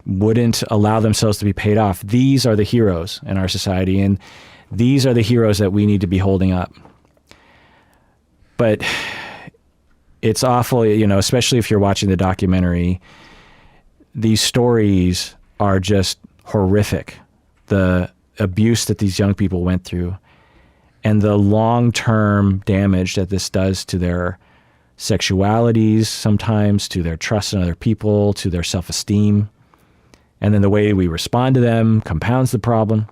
wouldn't allow themselves to be paid off. These are the heroes in our society, and these are the heroes that we need to be holding up. But it's awful, you know, especially if you're watching the documentary, these stories are just horrific. The abuse that these young people went through and the long-term damage that this does to their sexualities, sometimes to their trust in other people, to their self-esteem. And then the way we respond to them compounds the problem.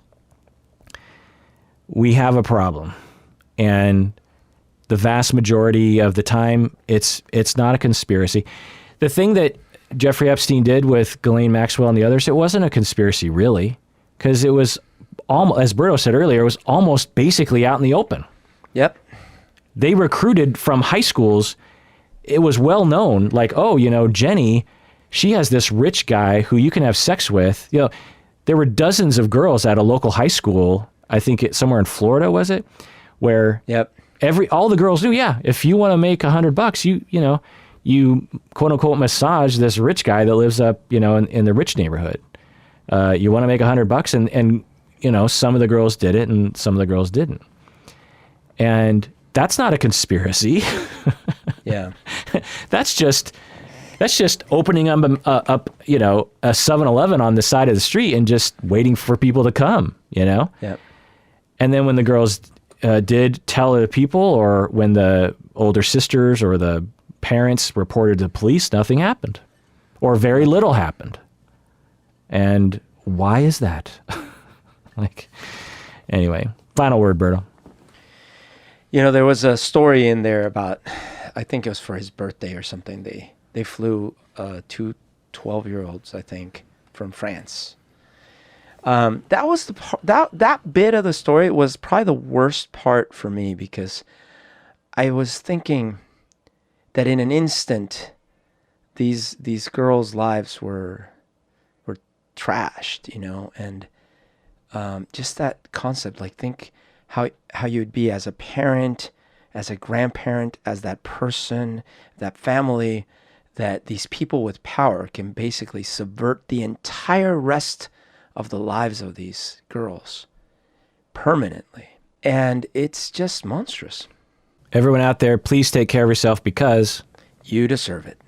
We have a problem. And the vast majority of the time, it's not a conspiracy. The thing that Jeffrey Epstein did with Ghislaine Maxwell and the others, it wasn't a conspiracy, really, because it was, as Berto said earlier, it was almost basically out in the open. Yep. They recruited from high schools. It was well known, like, oh, you know, Jenny, she has this rich guy who you can have sex with. You know, there were dozens of girls at a local high school, I think somewhere in Florida, was it? Where yep. all the girls knew, yeah, if you want to make $100, you quote unquote massage this rich guy that lives up, you know, in the rich neighborhood. You want to make $100 and, you know, some of the girls did it and some of the girls didn't. And that's not a conspiracy. Yeah. That's just opening up, you know, a 7-Eleven on the side of the street and just waiting for people to come, you know? Yeah. And then when the girls did tell other people, or when the older sisters or the parents reported to the police, nothing happened, or very little happened. And why is that? Anyway, final word, Berto. You know, there was a story in there about, I think it was for his birthday or something. They flew 2 12-year-olds, I think, from France. That was that bit of the story was probably the worst part for me, because I was thinking that in an instant, these girls' lives were trashed, you know, and just that concept, like, think how you'd be as a parent, as a grandparent, as that person, that family, that these people with power can basically subvert the entire rest of the lives of these girls permanently. And it's just monstrous. Everyone out there, please take care of yourself, because you deserve it.